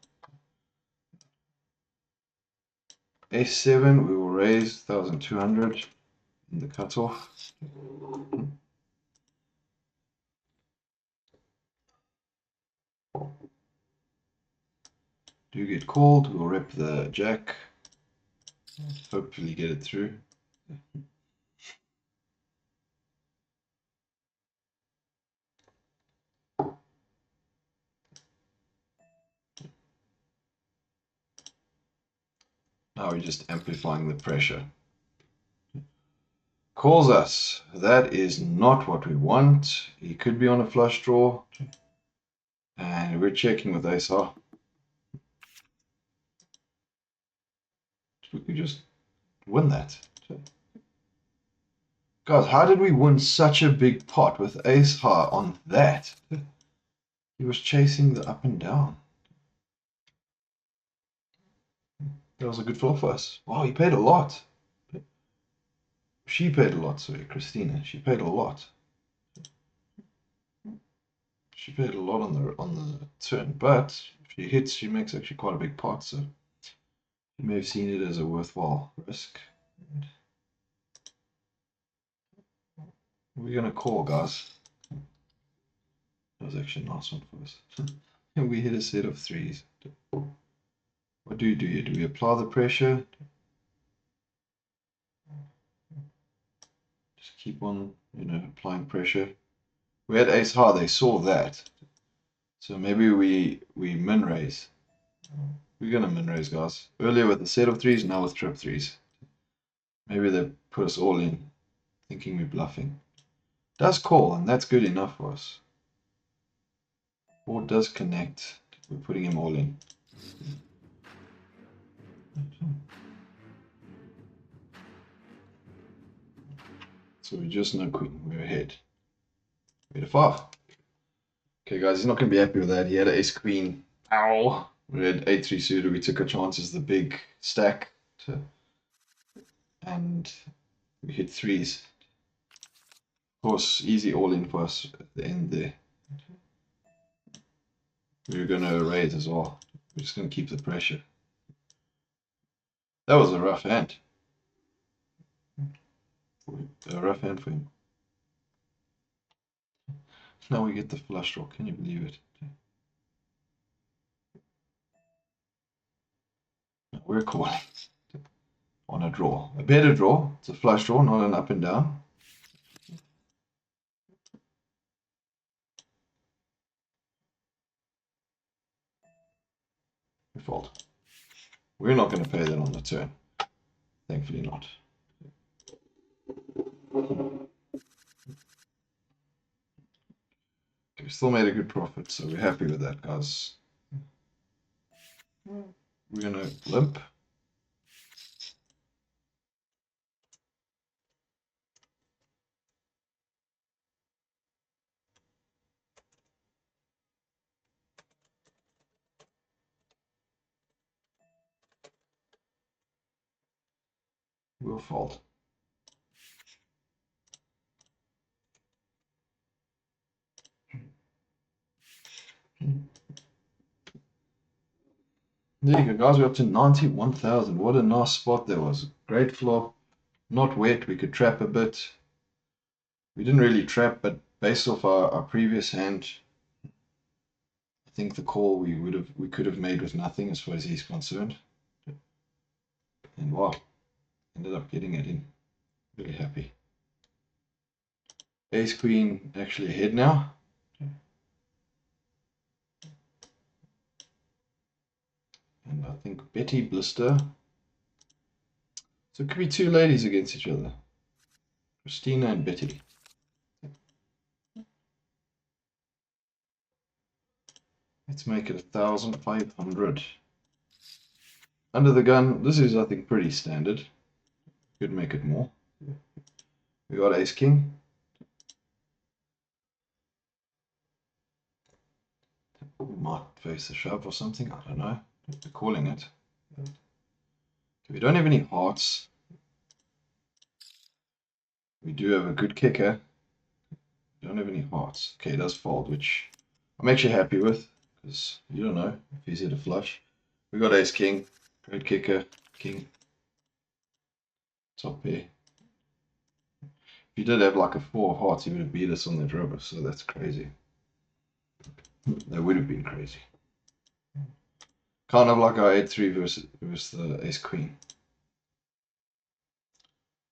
A7, we will raise 1200 in the cutoff. Do get called, we'll rep the jack. Hopefully get it through. Now we're just amplifying the pressure. Calls us. That is not what we want. He could be on a flush draw. And we're checking with ace high. We could just win that. Guys, how did we win such a big pot with ace high on that? He was chasing the up and down. That was a good flop for us. Wow, he paid a lot. She paid a lot, sorry, Christina. She paid a lot. She paid a lot on the turn, but if she hits, she makes actually quite a big pot, so you may have seen it as a worthwhile risk. We're gonna call, guys. That was actually a nice one for us. And we hit a set of threes. What do we do here? Do we apply the pressure? Just keep on, applying pressure. We had ace high, they saw that. So maybe we min raise. We're gonna min raise, guys. Earlier with a set of threes, now with trip threes. Maybe they put us all in, thinking we're bluffing. Does call, and that's good enough for us. Or does connect. We're putting him all in. So we just no queen. We're ahead. We had a 5. Okay, guys, he's not going to be happy with that. He had an ace queen. Ow! We had 8-3 suited. We took our chances, the big stack. And we hit threes. Of course, easy all in for us at the end there. We were going to raise as well. We're just going to keep the pressure. That was a rough hand. A rough hand for him. Now we get the flush draw. Can you believe it? We're calling. on a draw. A better draw. It's a flush draw, not an up and down. We fold. We're not going to pay that on the turn. Thankfully not. We still made a good profit, so we're happy with that, guys. We're going to limp. We'll fold. There you go, guys. We're up to 91,000. What a nice spot there was. Great flop. Not wet. We could trap a bit. We didn't really trap, but based off our previous hand, I think the call we could have made with nothing as far as he's concerned. And wow, ended up getting it in. Really happy. Ace Queen actually ahead now. And I think Betty Blister. So it could be two ladies against each other. Christina and Betty. Let's make it 1,500. Under the gun, this is I think pretty standard. Could make it more. We got Ace King. We might face a shove or something, I don't know. We're calling it. We don't have any hearts. We do have a good kicker. We don't have any hearts. Okay, it does fold, which I'm actually happy with, because you don't know if he's hit a flush. We got Ace King, great kicker, King, top pair. If he did have like a 4 of hearts, he would have beat us on that rubber, so that's crazy. That would have been crazy. Kind of like our 8-3 versus the Ace Queen.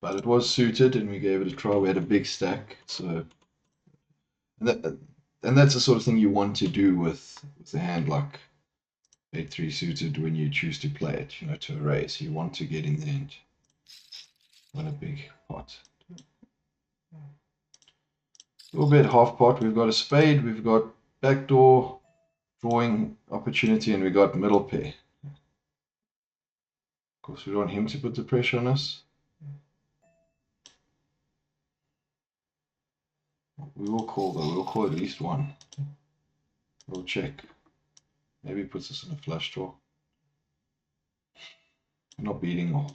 But it was suited and we gave it a try. We had a big stack, so and that's the sort of thing you want to do with a hand like 8-3 suited when you choose to play it, you know, to a raise. You want to get in the end. Win a big pot. A little bit half pot. We've got a spade, we've got backdoor, drawing opportunity, and we got middle pair. Of course, we don't want him to put the pressure on us. We will call though. We'll call at least one. We'll check. Maybe it puts us in a flush draw. We're not beating all.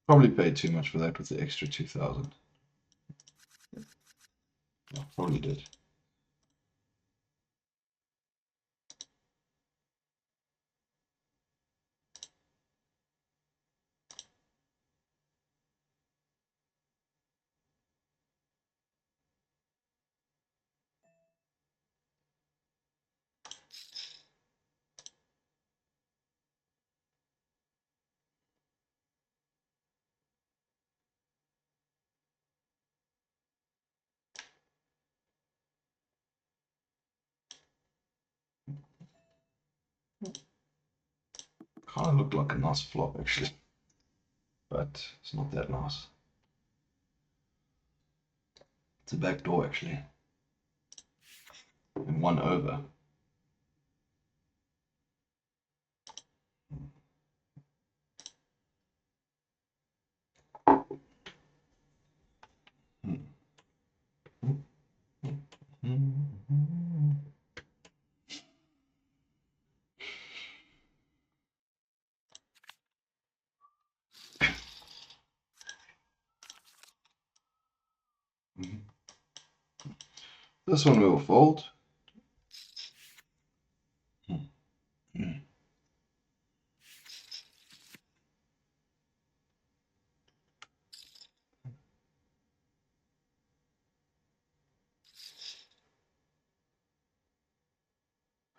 Probably paid too much for that with the extra 2,000. Yeah, probably did. Kind of looked like a nice flop actually, but it's not that nice. It's a back door actually, and one over. This one will fold. That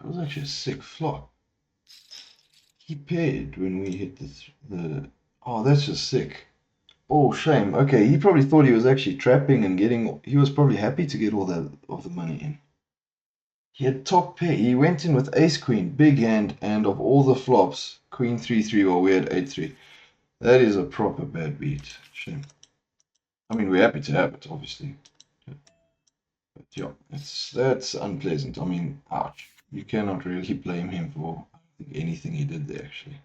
was actually a sick flop. He paired when we hit the. Oh, that's just sick. Oh, shame. Okay, he probably thought he was actually trapping and getting. He was probably happy to get all that of the money in. He had top pair. He went in with ace queen, big hand, and of all the flops, queen 3-3 while we had 8-3. That is a proper bad beat. Shame. I mean, we're happy to have it, obviously. But yeah, that's unpleasant. I mean, ouch. You cannot really blame him for anything he did there, actually.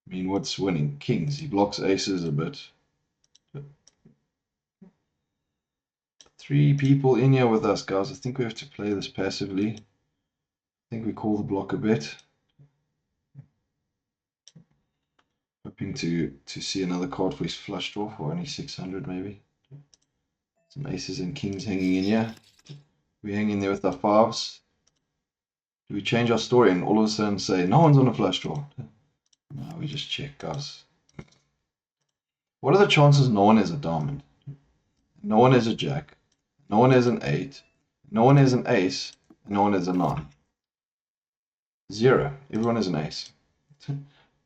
I mean, what's winning? Kings. He blocks aces a bit. 3 people in here with us, guys. I think we have to play this passively. I think we call the block a bit. Hoping to see another card for his flush draw for only 600 maybe. Some aces and kings hanging in here. We hang in there with our fives. Do we change our story and all of a sudden say, no one's on a flush draw? No, we just check, guys. What are the chances no one has a diamond? No one has a jack. No one has an 8. No one has an ace. No one has a 9. 0. Everyone has an ace.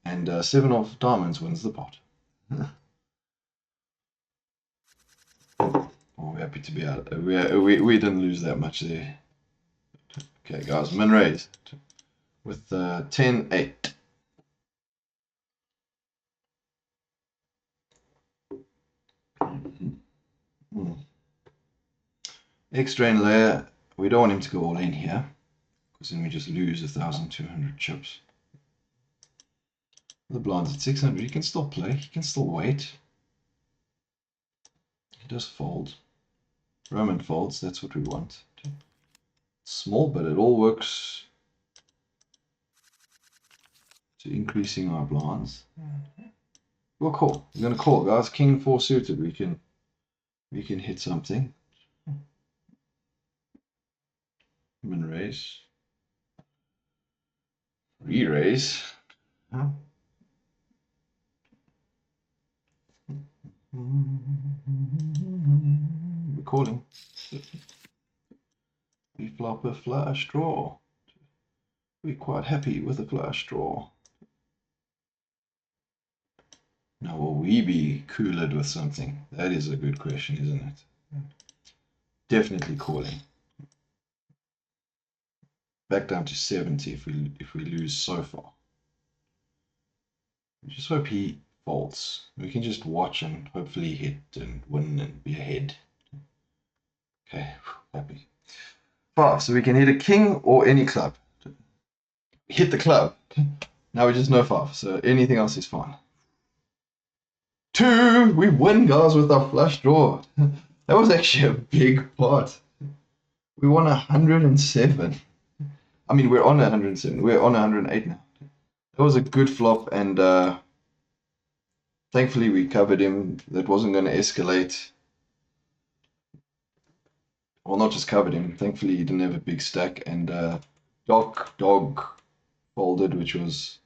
And 7 of diamonds wins the pot. Oh, we're happy to be out. We didn't lose that much there. Okay, guys, min raise with 10-8. Extra in layer. We don't want him to go all in here, because then we just lose 1,200 chips. The blind's at 600. He can still play. He can still wait. He does fold. Roman folds. That's what we want. Small, but it all works to increasing our blinds. We'll call. We're gonna call, guys. King 4 suited. We can hit something. Min raise. Re-raise. Huh? We're calling. We flop a flush draw. We're quite happy with a flush draw. Now, will we be cooled with something? That is a good question, isn't it? Definitely calling. Back down to 70 if we lose so far. I just hope he folds. We can just watch and hopefully hit and win and be ahead. Okay, happy. 5, so we can hit a king or any club. Hit the club. Now we just know 5, so anything else is fine. 2, we win, guys, with our flush draw. That was actually a big pot. We won 107. I mean, we're on 107. We're on 108 now. That was a good flop, and thankfully we covered him. That wasn't going to escalate. Well, not just covered him. Thankfully he didn't have a big stack, and dog folded, which was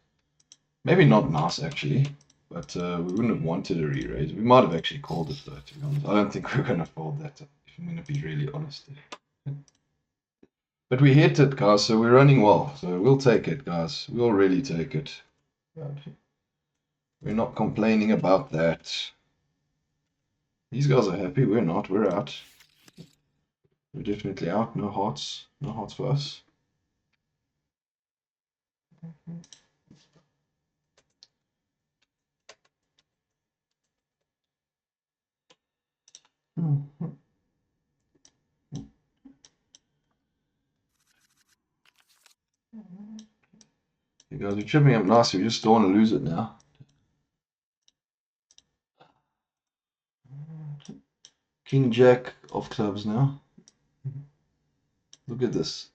maybe not nice actually, but we wouldn't have wanted a re-raise. We might have actually called it though, to be honest. I don't think we're going to fold that, if I'm going to be really honest. But we hit it, guys, so we're running well. So we'll take it, guys. We'll really take it. We're not complaining about that. These guys are happy. We're not. We're out. We're definitely out. No hearts. No hearts for us. You guys are tripping up nicely. We just don't want to lose it now. King Jack of clubs now. Look at this.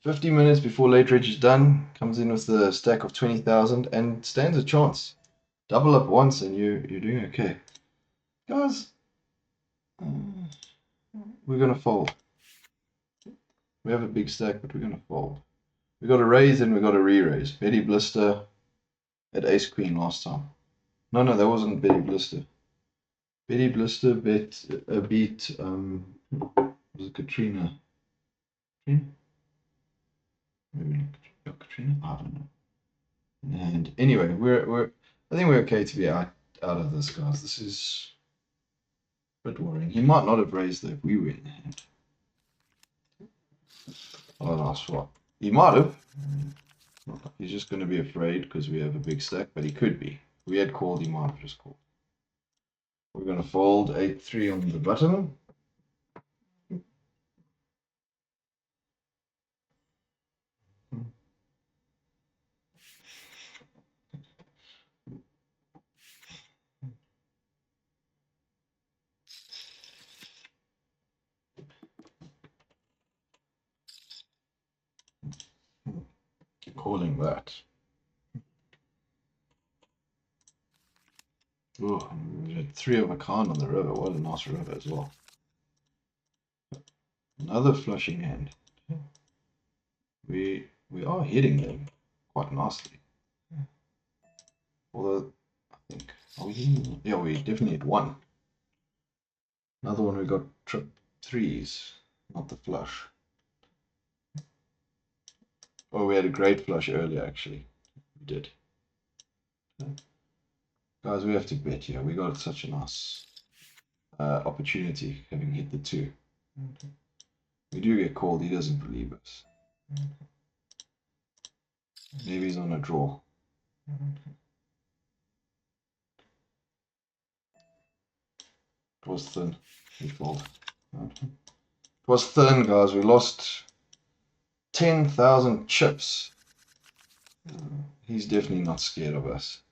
50 minutes before late reg is done, comes in with a stack of 20,000 and stands a chance. Double up once and you're doing okay. Guys, we're going to fold. We have a big stack, but we're going to fold. We got a raise and we got a re-raise. Betty Blister at ace queen last time. No, that wasn't Betty Blister. Betty Blister beat was it Katrina? Maybe not Katrina. I don't know. hand. Anyway, I think we're okay to be out of this, guys. This is a bit worrying. He might not have raised though if we were in the hand. Oh, last swap. He might have. He's just going to be afraid because we have a big stack, but he could be. If we had called, he might have just called. We're going to fold 8-3 on the button. Calling that. Oh, we had 3 of a kind on the river. What a nice river as well. Another flushing hand. We are hitting them quite nicely. Although I think yeah, we definitely had 1. Another one we got trip 3s, not the flush. Oh, we had a great flush earlier actually. We did. Guys, we have to bet here. We got such a nice opportunity having hit the 2. We do get called. He doesn't believe us. Maybe he's on a draw. It was thin. We fold. It was thin, guys. We lost 10,000 chips. He's definitely not scared of us.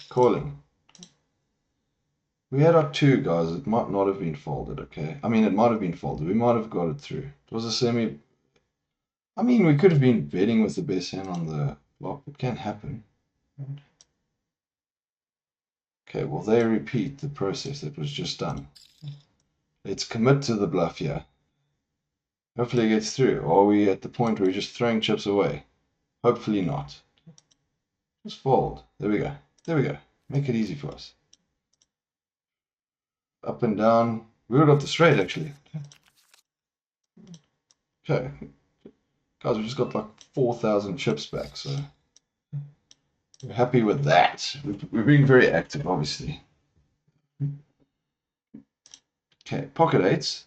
Calling. We had our 2, guys. It might not have been folded, okay? I mean, it might have been folded. We might have got it through. It was a semi... I mean, we could have been betting with the best hand on the flop. It can happen. Okay, well, they repeat the process that was just done. Let's commit to the bluff here. Hopefully it gets through. Or are we at the point where we're just throwing chips away? Hopefully not. Just fold. There we go. There we go. Make it easy for us. Up and down. We would have got the straight, actually. Okay. Guys, we just got like 4,000 chips back, so we're happy with that. We're being very active, obviously. Okay, pocket 8s.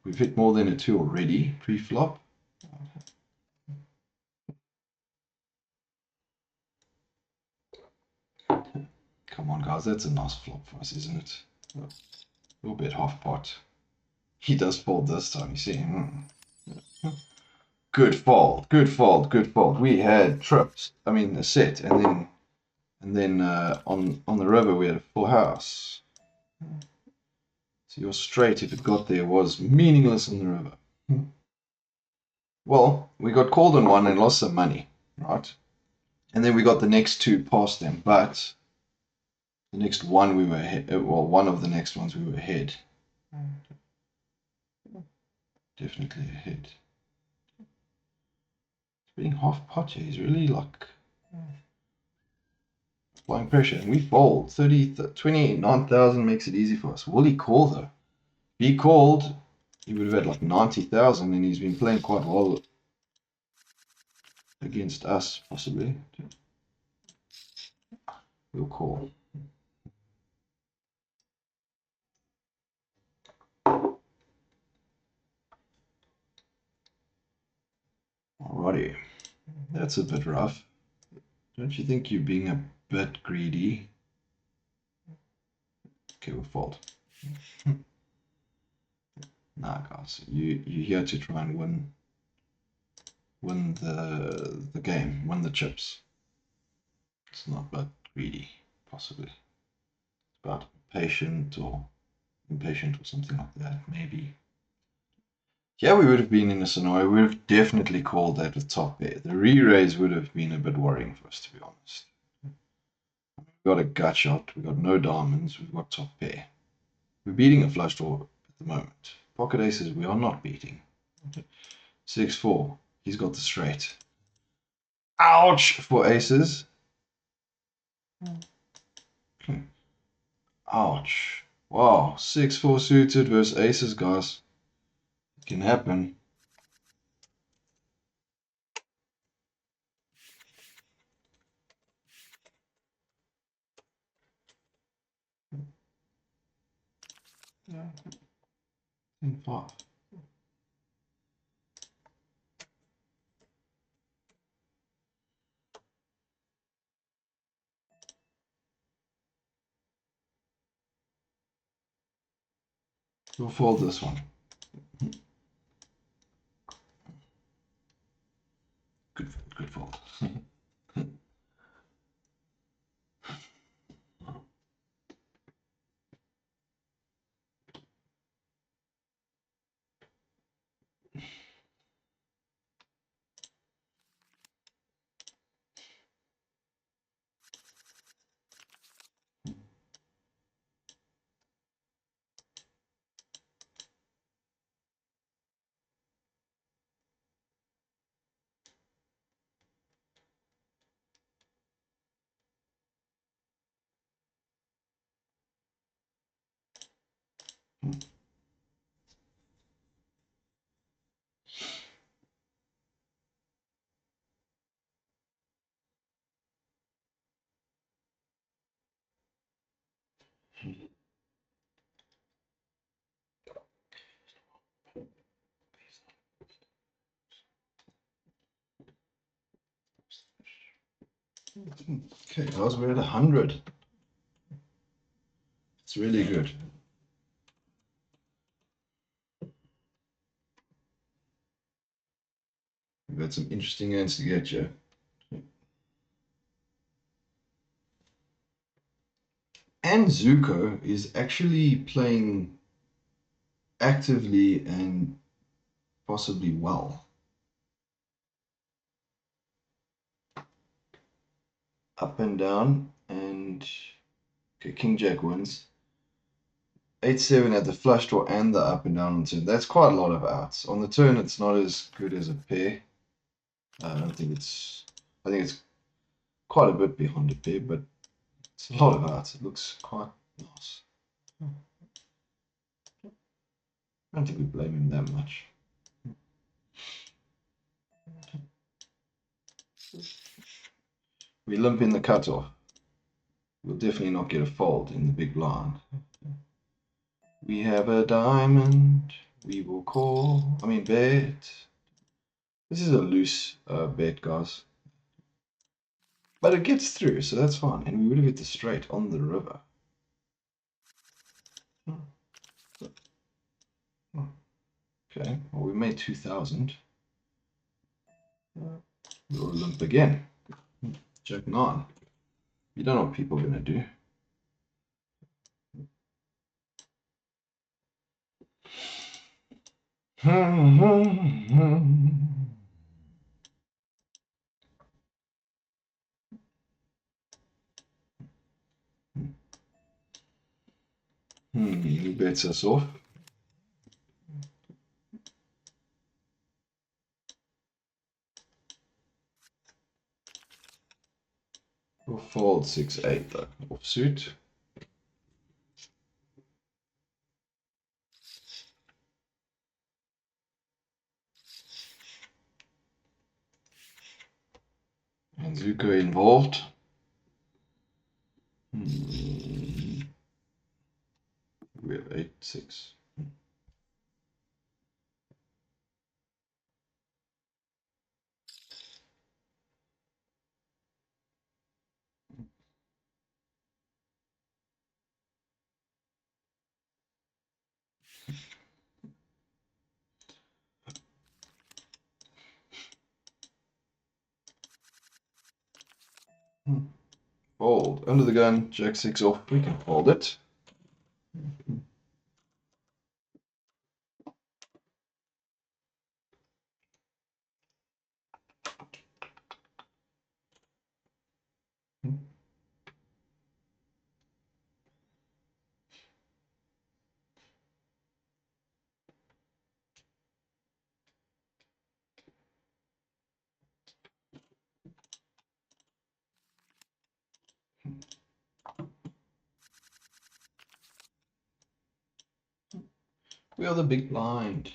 We've hit more than a 2 already, pre-flop. Come on, guys, that's a nice flop for us, isn't it? We'll bet half pot. He does fold this time, you see. Good fold, good fold, good fold. We had trips, I mean a set, and then on the river we had a full house. So your straight, if it got there, was meaningless on the river. Well, we got called on 1 and lost some money, right? And then we got the next 2 past them, but the next one we were ahead. Well, one of the next ones we were ahead. Definitely ahead. Being half pot here is really like applying pressure, and we fold. 29,000 makes it easy for us. Will he call though? If he called, he would have had like 90,000, and he's been playing quite well against us, possibly. We'll call. Alrighty, that's a bit rough. Don't you think you're being a bit greedy? Okay, we'll fold. Nah, guys, you're here to try and win the game, win the chips. It's not about greedy, possibly. It's about patient or impatient or something like that, maybe. Yeah, we would have been in a scenario. We would have definitely called that with top pair. The re-raise would have been a bit worrying for us, to be honest. We've got a gut shot. We've got no diamonds. We've got top pair. We're beating a flush draw at the moment. Pocket aces, we are not beating. 6-4. He's got the straight. Ouch for aces. Okay. Ouch. Wow. 6-4 suited versus aces, guys. It can happen. 10-5. We'll fold this one. Good fold. Okay, guys, we're at 100. It's really good. We've got some interesting hands to get you. And Zuko is actually playing actively and possibly well. Up and down, and okay, King Jack wins. 8-7 at the flush draw and the up and down on the turn. That's quite a lot of outs. On the turn, it's not as good as a pair. I think it's quite a bit behind a pair, but it's a lot of outs. It looks quite nice. I don't think we blame him that much. We limp in the cutoff. We'll definitely not get a fold in the big blind. We have a diamond. We will call. I mean, bet. This is a loose bet, guys. But it gets through, so that's fine. And we would have hit the straight on the river. Okay, well, we made 2,000. We'll limp again. Jack 9. You don't know what people are going to do. He bets us off. We'll fold 6-8 though, offsuit. And Zuko involved. We have 8-6. Fold. Under the gun, Jack 6 off. We can fold it. We are the big blind.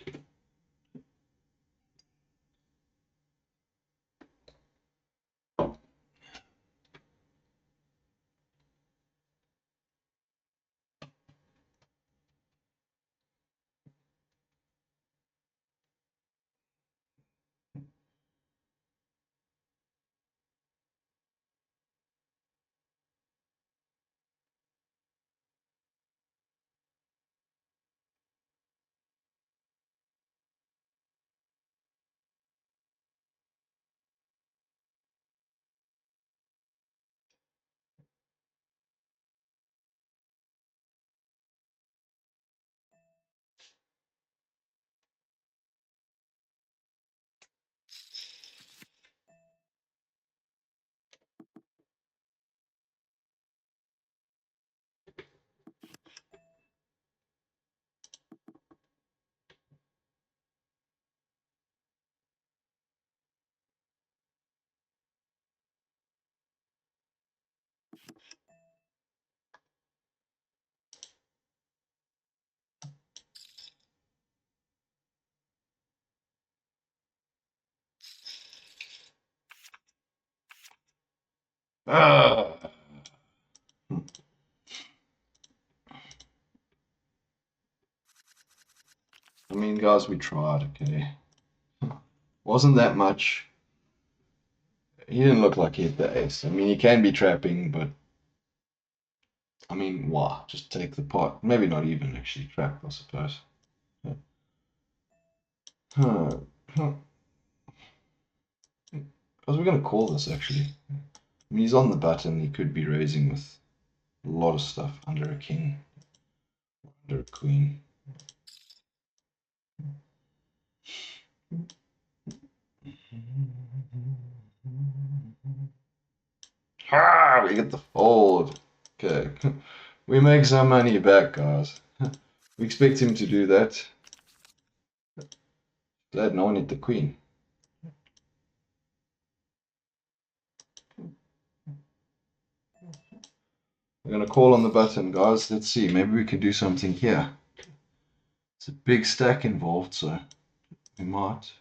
Ah. I mean, guys, we tried, okay? Wasn't that much. He didn't look like he hit the ace. I mean, he can be trapping, but I mean, why? Just take the pot. Maybe not even actually trap, I suppose. Huh. Huh. Because we're going to call this actually. I mean, he's on the button. He could be raising with a lot of stuff under a king, under a queen. Ah, we get the fold. Okay. We make some money back, guys. We expect him to do that. Glad no one hit the queen. We're going to call on the button, guys. Let's see. Maybe we can do something here. It's a big stack involved, so we might.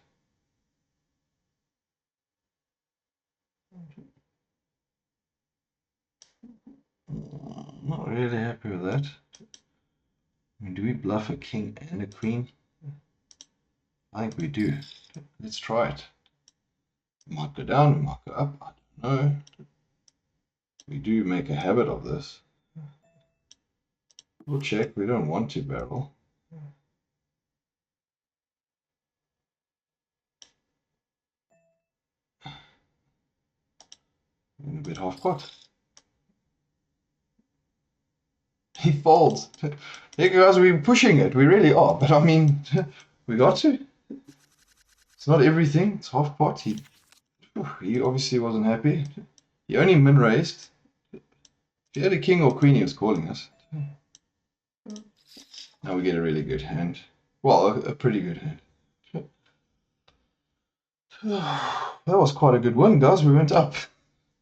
Not really happy with that. I mean, do we bluff a king and a queen? I think we do. Let's try it. We might go down, we might go up. I don't know. We do make a habit of this. We'll check. We don't want to barrel. In a bit half pot. He folds. Hey guys, we're pushing it. We really are. But I mean, we got to. It's not everything. It's half pot. He obviously wasn't happy. He only min raised. If he had a king or queen, he was calling us. Now we get a really good hand. Well, a pretty good hand. That was quite a good win, guys. We went up.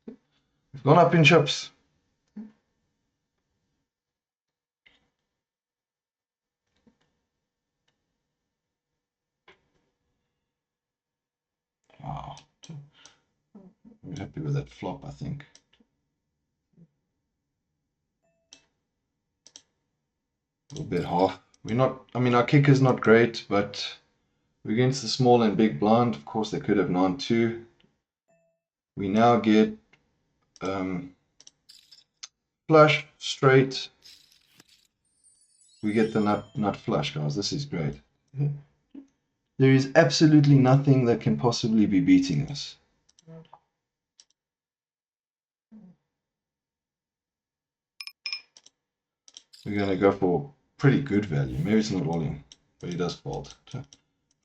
We've gone up in chips. Wow. I'm happy with that flop, I think. A little bit half. We're not, I mean, our kick is not great, but we're against the small and big blind. Of course, they could have 9-2. We now get flush, straight. We get the nut flush, guys. This is great. There is absolutely nothing that can possibly be beating us. We're going to go for pretty good value. Maybe it's not all in, but he does fold.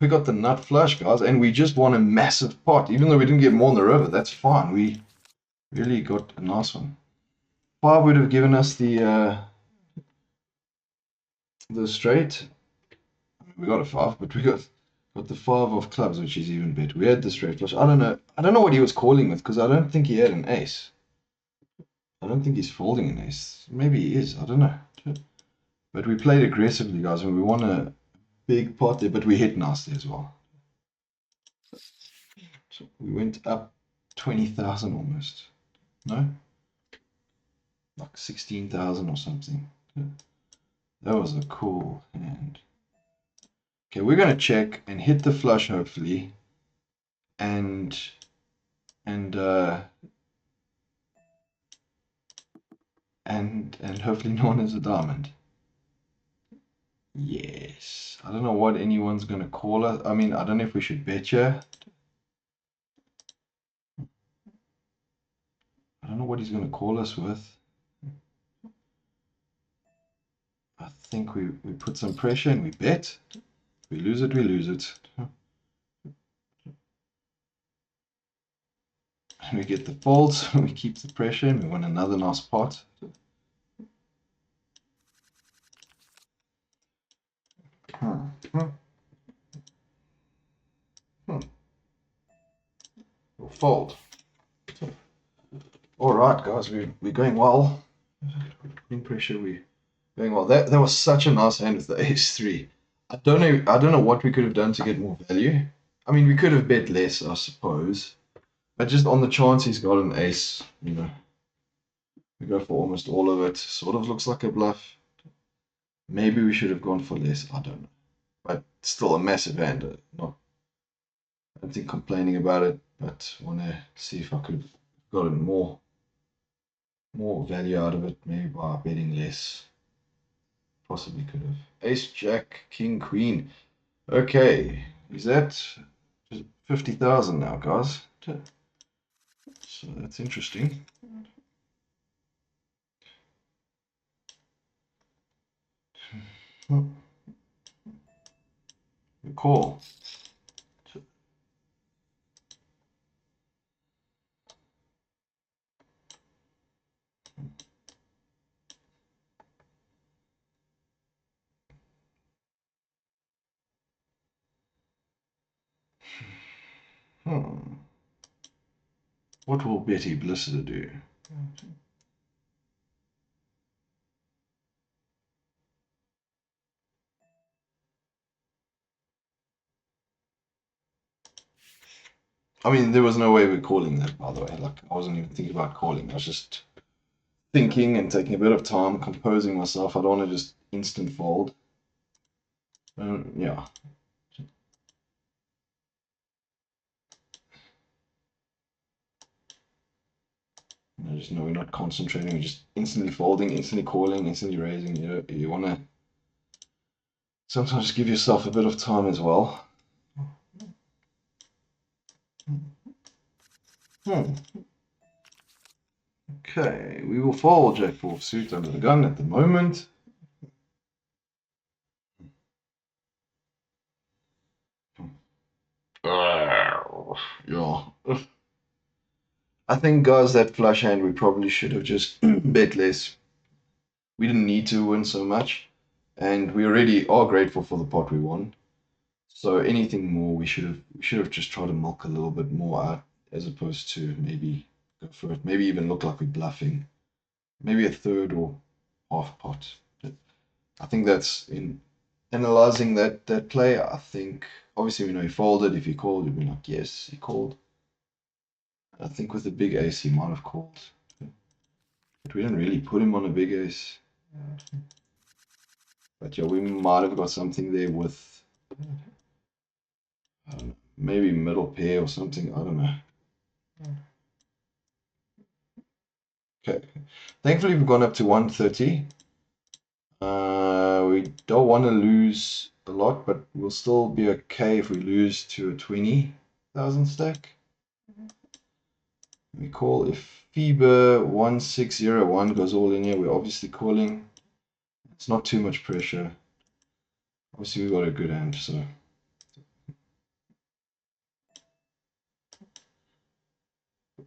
We got the nut flush, guys, and we just won a massive pot. Even though we didn't get more in the river, that's fine. We really got a nice one. 5 would have given us the straight. We got a 5, but we got the 5 of clubs, which is even better. We had the straight flush. I don't know what he was calling with, because I don't think he had an ace. I don't think he's folding an ace. Maybe he is. I don't know. But we played aggressively, guys, and we won a big pot there, but we hit nasty as well. So we went up 20,000 almost. No? Like 16,000 or something. That was a cool hand. Okay, we're going to check and hit the flush, hopefully. And hopefully no one has a diamond. Yes. I don't know what anyone's going to call us. I mean, I don't know if we should bet you. I don't know what he's going to call us with. I think we put some pressure and we bet. If we lose it, we lose it. And we get the folds, we keep the pressure, and we win another nice pot. We'll fold. All right, guys, we're going well. In pressure, we're going well. That was such a nice hand with the ace-3. I don't know what we could have done to get more value. I mean, we could have bet less, I suppose. But just on the chance he's got an ace, you know, We go for almost all of it. Sort of looks like a bluff. Maybe we should have gone for less. I don't know. But still a massive hand. Not, I don't think complaining about it, but want to see if I could have gotten more value out of it. Maybe by betting less. Possibly could have. Ace, Jack, King, Queen. Okay. Is that 50,000 now, guys? So that's interesting. Call. What will Betty Blister do? I mean, there was no way we're calling that, by the way. Like, I wasn't even thinking about calling. I was just thinking and taking a bit of time, composing myself. I don't want to just instant fold. Yeah. I just know we're not concentrating. We're just instantly folding, instantly calling, instantly raising. You want to sometimes give yourself a bit of time as well. Okay, we will fold Jack 4 suit under the gun at the moment. Yeah. I think, guys, that flush hand we probably should have just bet less. We didn't need to win so much, and we already are grateful for the pot we won. So anything more, we should have just tried to milk a little bit more out, as opposed to maybe go for it. Maybe even look like we're bluffing. Maybe a third or half pot. But I think that's in analyzing that play. I think obviously we know he folded. If he called, you'd be like, yes, he called. I think with the big ace, he might have called. But we didn't really put him on a big ace. But yeah, we might have got something there with maybe middle pair or something. I don't know. Okay. Thankfully, we've gone up to 130. We don't want to lose a lot, but we'll still be okay if we lose to a 20,000 stack. We call if FIBA 1601 goes all in here. We're obviously calling. It's not too much pressure. Obviously, we've got a good hand, so.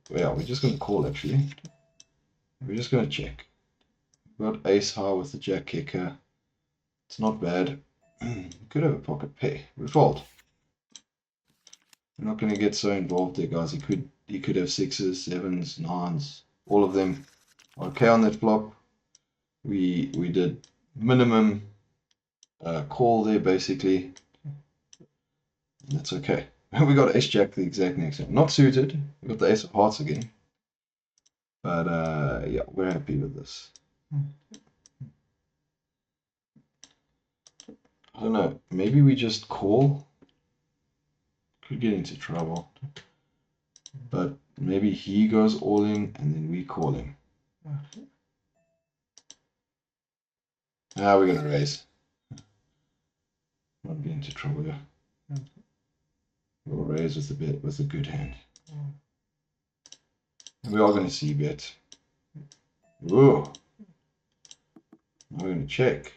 Yeah, we're just going to call actually. We're just going to check. We've got ace high with the jack kicker. It's not bad. We could have a pocket pair. We fold. We're not going to get so involved there, guys. He could have sixes, sevens, nines, all of them. Okay, on that flop, we did minimum call there basically. That's okay. We got ace jack the exact next time. Not suited. We got the ace of hearts again. But yeah, we're happy with this. I don't know. Maybe we just call. Could get into trouble. But maybe he goes all in and then we call him. We're gonna raise. Not get into trouble here. We'll raise with a good hand. And we are gonna see bet. Whoa. We're gonna check.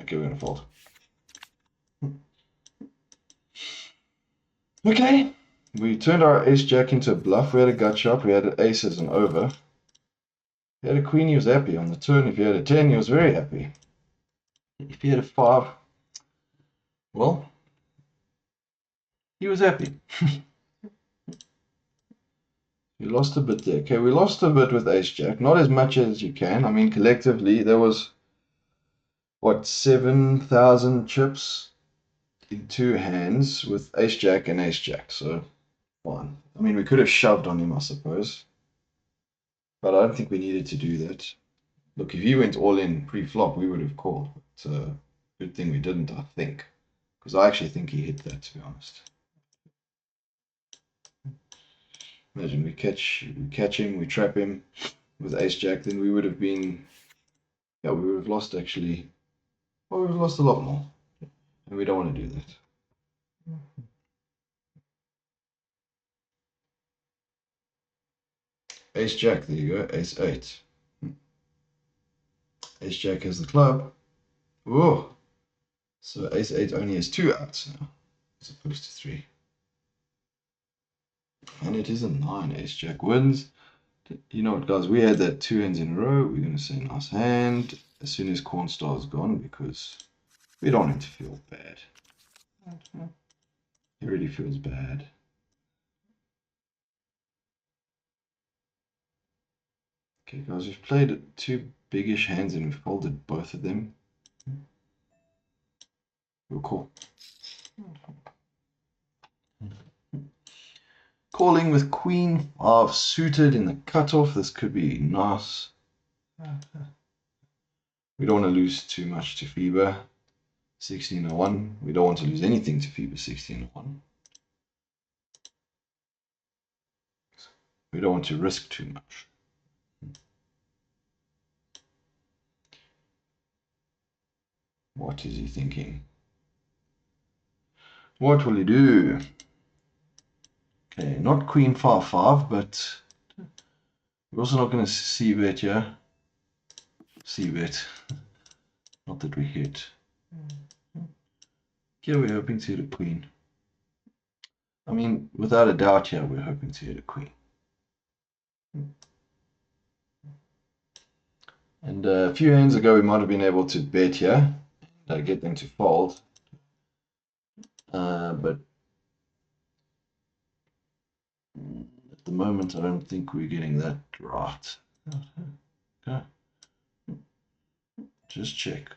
Okay, we're gonna fold. Okay. We turned our ace jack into a bluff. We had a gut shot. We had an ace as an over. If he had a queen, he was happy. On the turn, if he had a 10, he was very happy. If he had a 5, well, he was happy. We lost a bit there. Okay, we lost a bit with ace jack. Not as much as you can. I mean, collectively, there was, what, 7,000 chips in two hands with ace jack and ace jack. So, fine. I mean, we could have shoved on him, I suppose. But I don't think we needed to do that. Look, if he went all in pre-flop, we would have called. It's a good thing we didn't, I think. Because I actually think he hit that, to be honest. Imagine we catch him, we trap him with ace-jack, then we would have been... Yeah, we would have lost, actually. Well, we would have lost a lot more. And we don't want to do that. Ace-jack, there you go. Ace-8. Ace-jack has the club. Whoa! So ace-8 only has 2 outs now, as opposed to 3. And it is a 9. Ace-jack wins. You know what, guys? We had that 2 hands in a row. We're going to say nice hand as soon as Cornstar's gone, because we don't want him to feel bad. He really feels bad. Okay, guys, we've played 2 biggish hands and we've folded both of them. We'll call. Calling with Queen 5 suited in the cutoff. This could be nice. We don't want to lose too much to FIBA 1601. We don't want to lose anything to FIBA 1601. We don't want to risk too much. What is he thinking? What will he do? Okay, not Queen 5-5, but we're also not going to c-bet here. C-bet. Not that we hit. Here we're hoping to hit a queen. I mean, without a doubt here, we're hoping to hit a queen. And a few hands ago, we might have been able to bet here. Get them to fold. But at the moment, I don't think we're getting that right. Okay. Just check.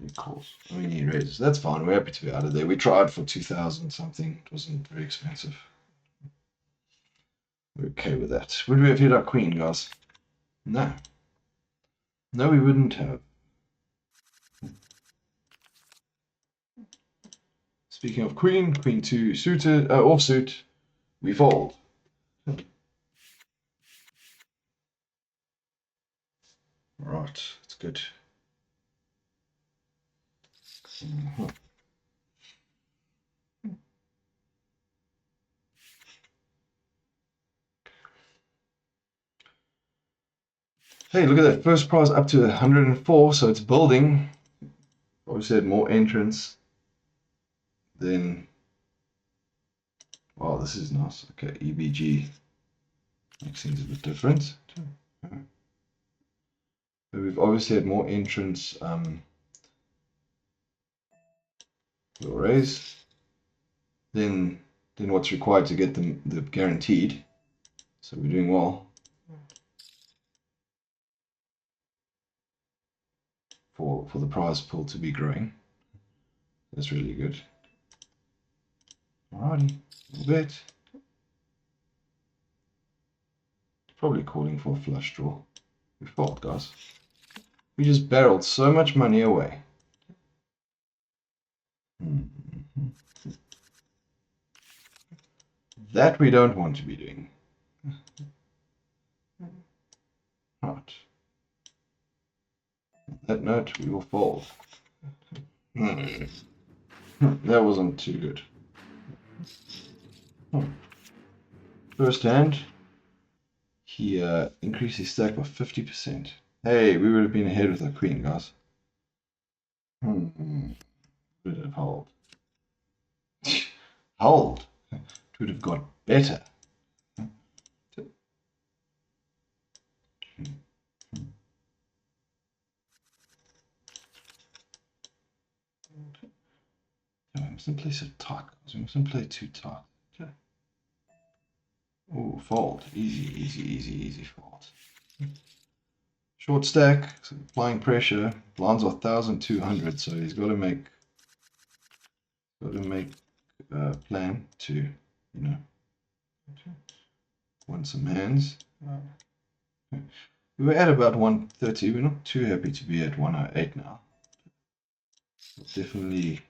He calls. I mean, he raises. That's fine. We're happy to be out of there. We tried for 2,000 something. It wasn't very expensive. We're okay with that. Would we have hit our queen, guys? No. No, we wouldn't have. Speaking of queen, queen 2 suited, offsuit, we fold. Right, that's good. Hey, look at that. First prize up to 104, so it's building. Obviously had more entrants. Then, wow, this is nice. Okay, EBG makes things a bit different. But we've obviously had more entrants. We'll raise. Then what's required to get them the guaranteed. So we're doing well. For the prize pool to be growing. That's really good. Alrighty, a little bit. Probably calling for a flush draw. We fold, guys. We just barreled so much money away. That we don't want to be doing. Right. On that note, we will fold. That wasn't too good. First hand, he increased his stack by 50%. Hey, we would have been ahead with our queen, guys. Would have hold. Hold. It would have got better. No, we mustn't play so tight, guys. We mustn't play too tight. Okay. Oh, fold. Easy, easy, easy, easy fold. Short stack, so applying pressure. Blinds are 1,200, so he's got to make a plan to, Want some hands. We were at about 130. We're not too happy to be at 108 now. Definitely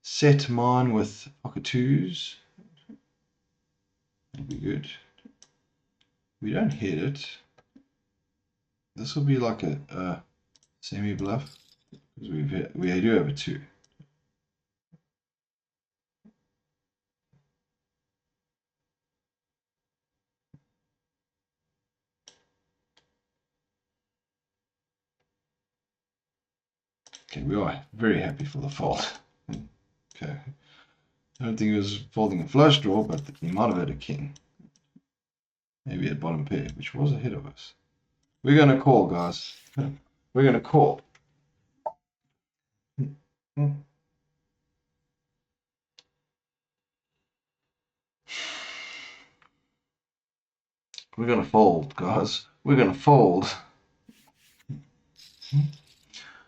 set mine with pocket twos. That'll be good. We don't hit it. This will be like a semi bluff because we do have a two. Okay, we are very happy for the fold. Okay. I don't think it was folding a flush draw, but he might have had a king. Maybe at bottom pair, which was ahead of us. We're going to call, guys. We're going to call. We're going to fold, guys. We're going to fold.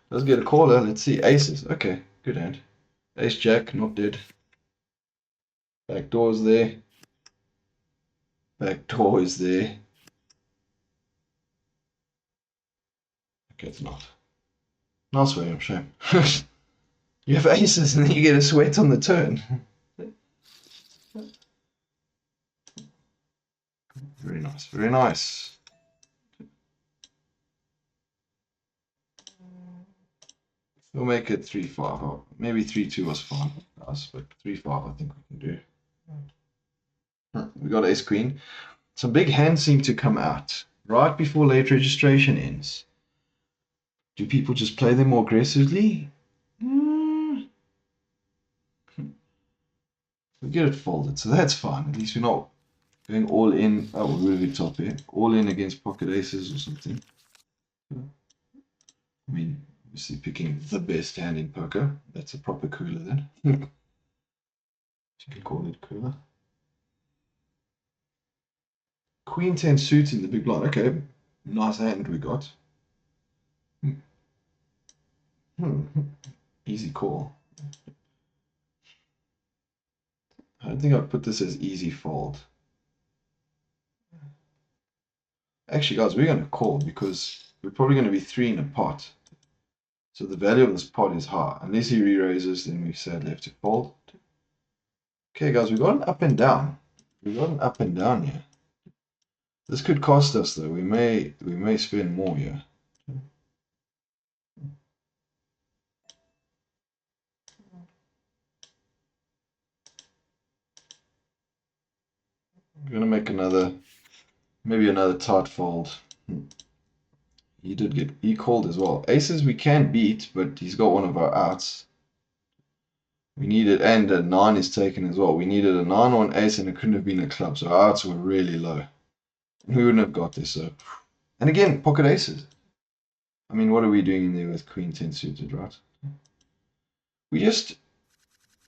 Let's get a caller. Let's see. Aces. Okay, good hand. Ace jack, not dead. Back door's there. Back door is there. Okay, it's not. Nice way, shame. You have aces and then you get a sweat on the turn. Very nice, very nice. We'll make it 3-5. Oh, maybe 3-2 was fine, guys, but 3-5 I think we can do. We got ace queen. Some big hands seem to come out right before late registration ends. Do people just play them more aggressively? We get it folded, so that's fine. At least we're not going all in. Oh, we're really top here. All in against pocket aces or something. I mean, obviously picking the best hand in poker. That's a proper cooler then. You can call it cooler. Queen 10 suits in the big blind. Okay, nice hand we got. Easy call. I don't think I'd put this as easy fold. Actually, guys, we're going to call because we're probably going to be 3 in a pot. So the value of this pot is high. Unless he re-raises, then we sadly have to fold. Okay, guys, we've got an up and down. We've got an up and down here. This could cost us, though. We may spend more here. We're going to make maybe another tight fold. He called as well. Aces we can beat, but he's got one of our outs. We needed, and a 9 is taken as well. We needed a 9 or an ace, and it couldn't have been a club. So our outs were really low. We wouldn't have got this. So, and again, pocket aces. I mean, what are we doing in there with Queen 10 suited, right? We just,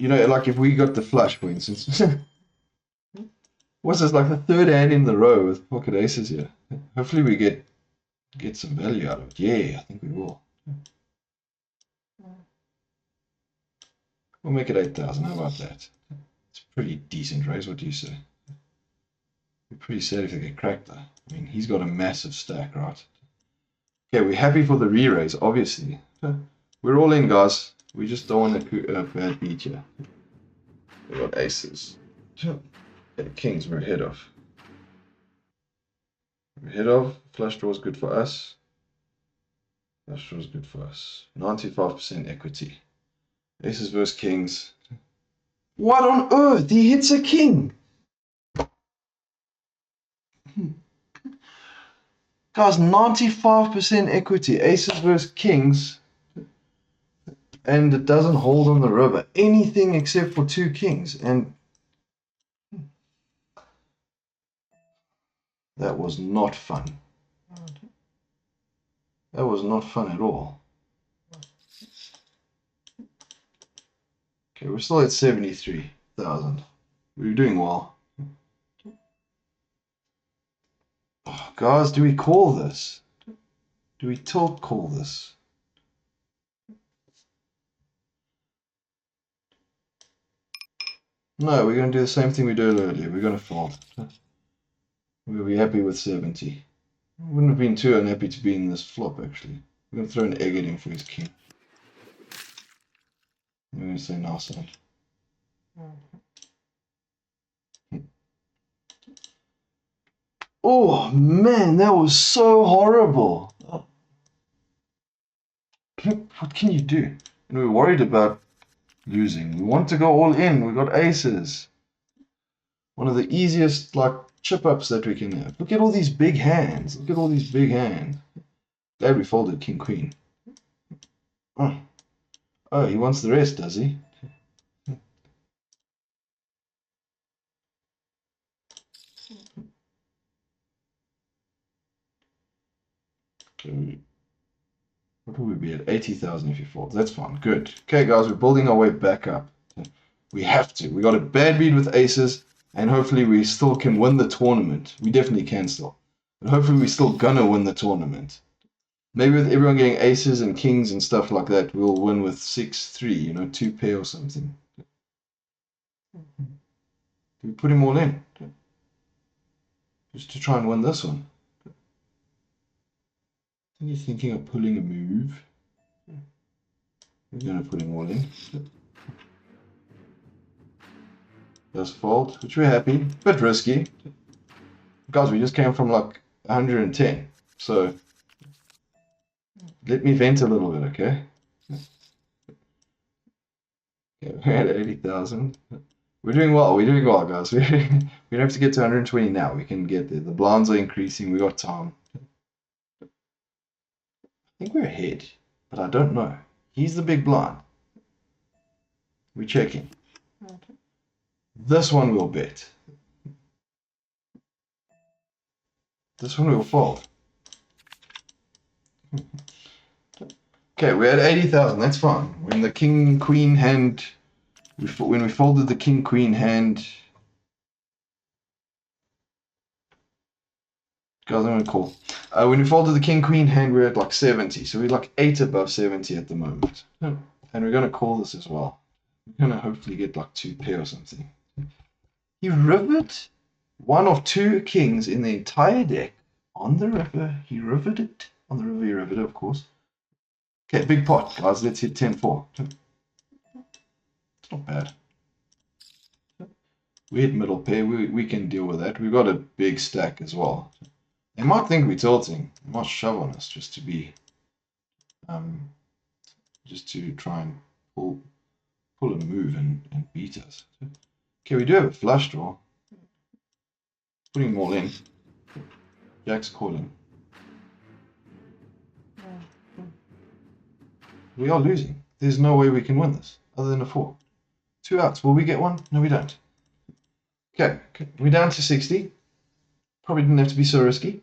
like if we got the flush, for instance. What's this, like the third hand in the row with pocket aces here? Hopefully we get some value out of it. Yeah, I think we will. We'll make it 8,000. How about that? It's a pretty decent raise. What do you say? We're pretty sad if they get cracked, though. I mean, he's got a massive stack, right? Okay, we're happy for the re-raise, obviously. We're all in, guys. We just don't want a bad beat here. We got aces. Okay, kings we're ahead of. We're ahead of. Flush draw is good for us. Flush draw is good for us. 95% equity. Aces versus kings. What on earth? He hits a king. Guys, 95% equity. Aces versus kings. And it doesn't hold on the river. Anything except for 2 kings. And that was not fun. That was not fun at all. Okay, we're still at 73,000. We're doing well. Oh, guys, do we call this? Do we tilt call this? No, we're going to do the same thing we did earlier. We're going to fold. We'll be happy with 70. Wouldn't have been too unhappy to be in this flop, actually. We're going to throw an egg at him for his king. We're going to say nice hand. Oh, man, that was so horrible. What can you do? And we're worried about losing. We want to go all in. We got aces. One of the easiest like chip ups that we can have. Look at all these big hands. Look at all these big hands. Glad we folded king queen. Oh, he wants the rest, does he? What will we be at? 80,000 if he folds. That's fine. Good. Okay, guys, we're building our way back up. We have to. We got a bad beat with aces, and hopefully we still can win the tournament. We definitely can still. But hopefully we're still gonna win the tournament. Maybe with everyone getting aces and kings and stuff like that, we'll win with 6-3, you know, 2 pair or something. Do we put him all in? Just to try and win this one. Are you thinking of pulling a move? We're going to put him all in. Does fold, which we're happy. Bit risky. Guys, we just came from like 110. So let me vent a little bit, okay? Okay, we're at 80,000. We're doing well. We're doing well, guys. We don't have to get to 120 now. We can get there. The blinds are increasing. We got time. I think we're ahead, but I don't know. He's the big blind. We're checking. This one we'll bet. This one we'll fold. Okay, we're at 80,000. That's fine. When the king queen hand, when we folded the king queen hand, guys, I'm gonna call. When we folded the king queen hand, we're at like 70. So we're like 8 above 70 at the moment. And we're gonna call this as well. We're gonna hopefully get like 2 pair or something. He rivered one of 2 kings in the entire deck on the river. He rivered it on the river. He rivered it, of course. Okay, big pot, guys. Let's hit 10-4. It's not bad. We hit middle pair. We can deal with that. We've got a big stack as well. They might think we're tilting. They might shove on us just to be, just to try and pull a move and beat us. Okay, we do have a flush draw. Putting them all in. Jack's calling. We are losing. There's no way we can win this other than a 4. 2 outs. Will we get one? No, we don't. Okay, we're down to 60. Probably didn't have to be so risky.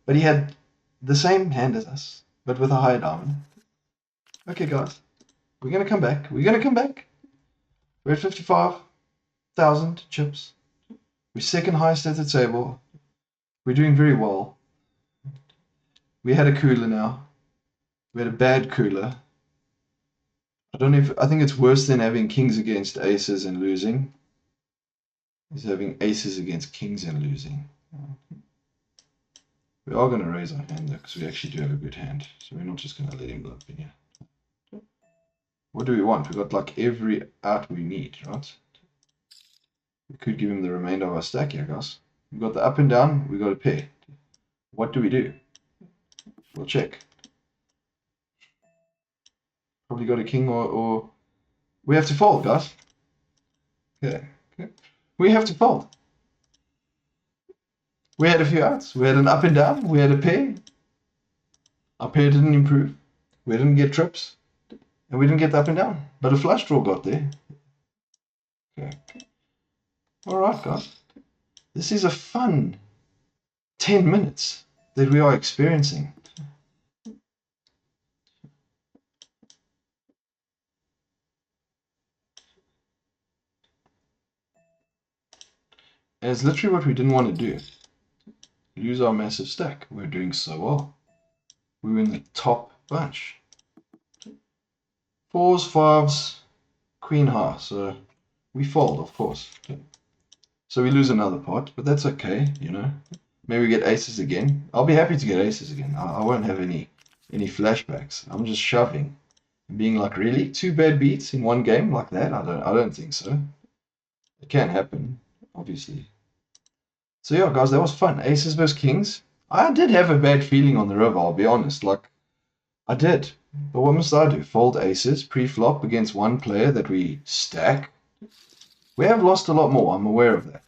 But he had the same hand as us, but with a higher diamond. Okay, guys. We're going to come back. We're going to come back. We're at 55,000 chips. We're second highest at the table. We're doing very well. We had a cooler now. We had a bad cooler. I don't know if I think it's worse than having kings against aces and losing. Is having aces against kings and losing. We are going to raise our hand though, because we actually do have a good hand. So we're not just going to let him limp in here. What do we want? We've got like every out we need, right? We could give him the remainder of our stack here, guys. We've got the up and down, we've got a pair. What do we do? We'll check. Probably got a king or we have to fold, guys. Okay. We have to fold. We had a few outs. We had an up and down. We had a pair. Our pair didn't improve. We didn't get trips. And we didn't get the up and down. But a flush draw got there. Okay. Alright, guys. This is a fun 10 minutes that we are experiencing. And it's literally what we didn't want to do. Lose our massive stack. We're doing so well. We were in the top bunch. 4s, 5s, queen high. So we fold, of course. So we lose another pot, but that's okay, you know. Maybe we get aces again. I'll be happy to get aces again. I won't have any flashbacks. I'm just shoving, being like, really, 2 bad beats in one game like that? I don't think so. It can happen, obviously. So yeah, guys, that was fun. Aces versus kings. I did have a bad feeling on the river, I'll be honest. Like, I did. But what must I do? Fold aces pre-flop against one player that we stack? We have lost a lot more, I'm aware of that.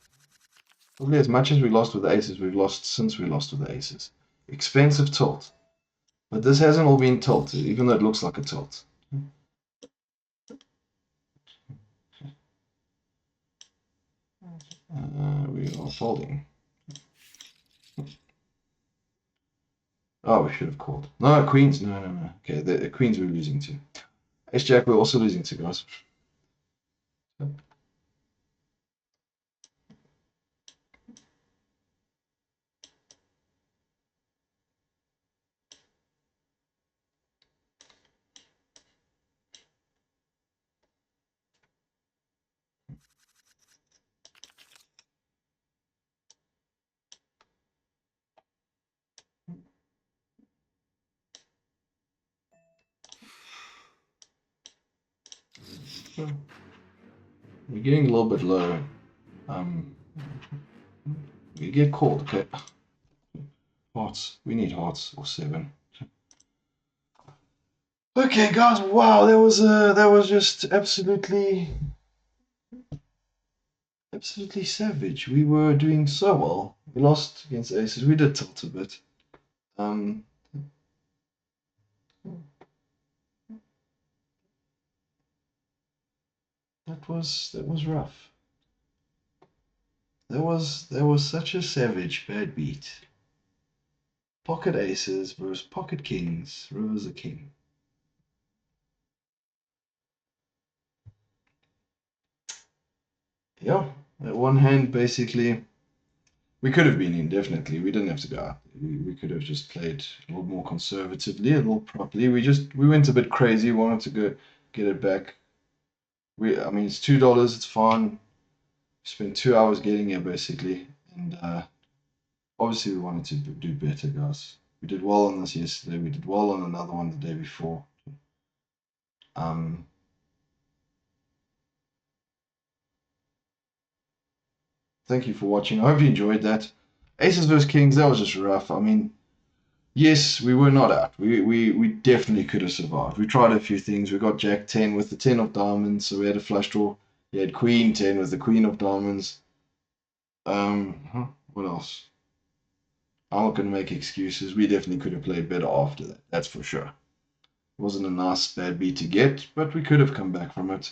Probably as much as we lost with the aces, we've lost since we lost with the aces. Expensive tilt. But this hasn't all been tilt, even though it looks like a tilt. We are folding. Oh, we should have called. No, queens. No. Okay, the queens we're losing to. Ace jack we're also losing to, guys. We're getting a little bit low. We get called, okay. Hearts. We need hearts or 7. Okay, guys. Wow, that was just absolutely savage. We were doing so well. We lost against aces. We did tilt a bit. That was rough. That was such a savage bad beat. Pocket aces versus pocket kings. River's a king. Yeah, that one hand basically. We could have been in, definitely. We didn't have to go out. We could have just played a little more conservatively, a little properly. We went a bit crazy. Wanted to go get it back. I mean, it's $2. It's fine. We spent 2 hours getting here basically, and obviously we wanted to do better, guys. We did well on this yesterday. We did well on another one the day before. Thank you for watching. I hope you enjoyed that. Aces versus Kings, that was just rough. I mean, yes, we were not out. We definitely could have survived. We tried a few things. We got Jack 10 with the 10 of diamonds, so we had a flush draw. He had Queen 10 with the Queen of diamonds. What else? I'm not going to make excuses. We definitely could have played better after that. That's for sure. It wasn't a nice bad beat to get, but we could have come back from it.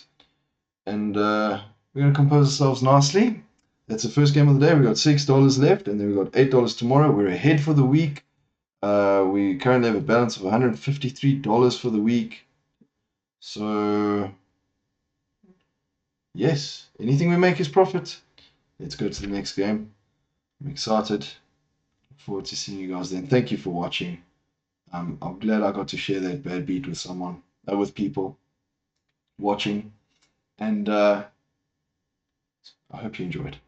And we're going to compose ourselves nicely. That's the first game of the day. We got $6 left, and then we got $8 tomorrow. We're ahead for the week. We currently have a balance of $153 for the week. So, yes, anything we make is profit. Let's go to the next game. I'm excited. Look forward to seeing you guys then. Thank you for watching. I'm glad I got to share that bad beat with someone, with people watching. And I hope you enjoyed.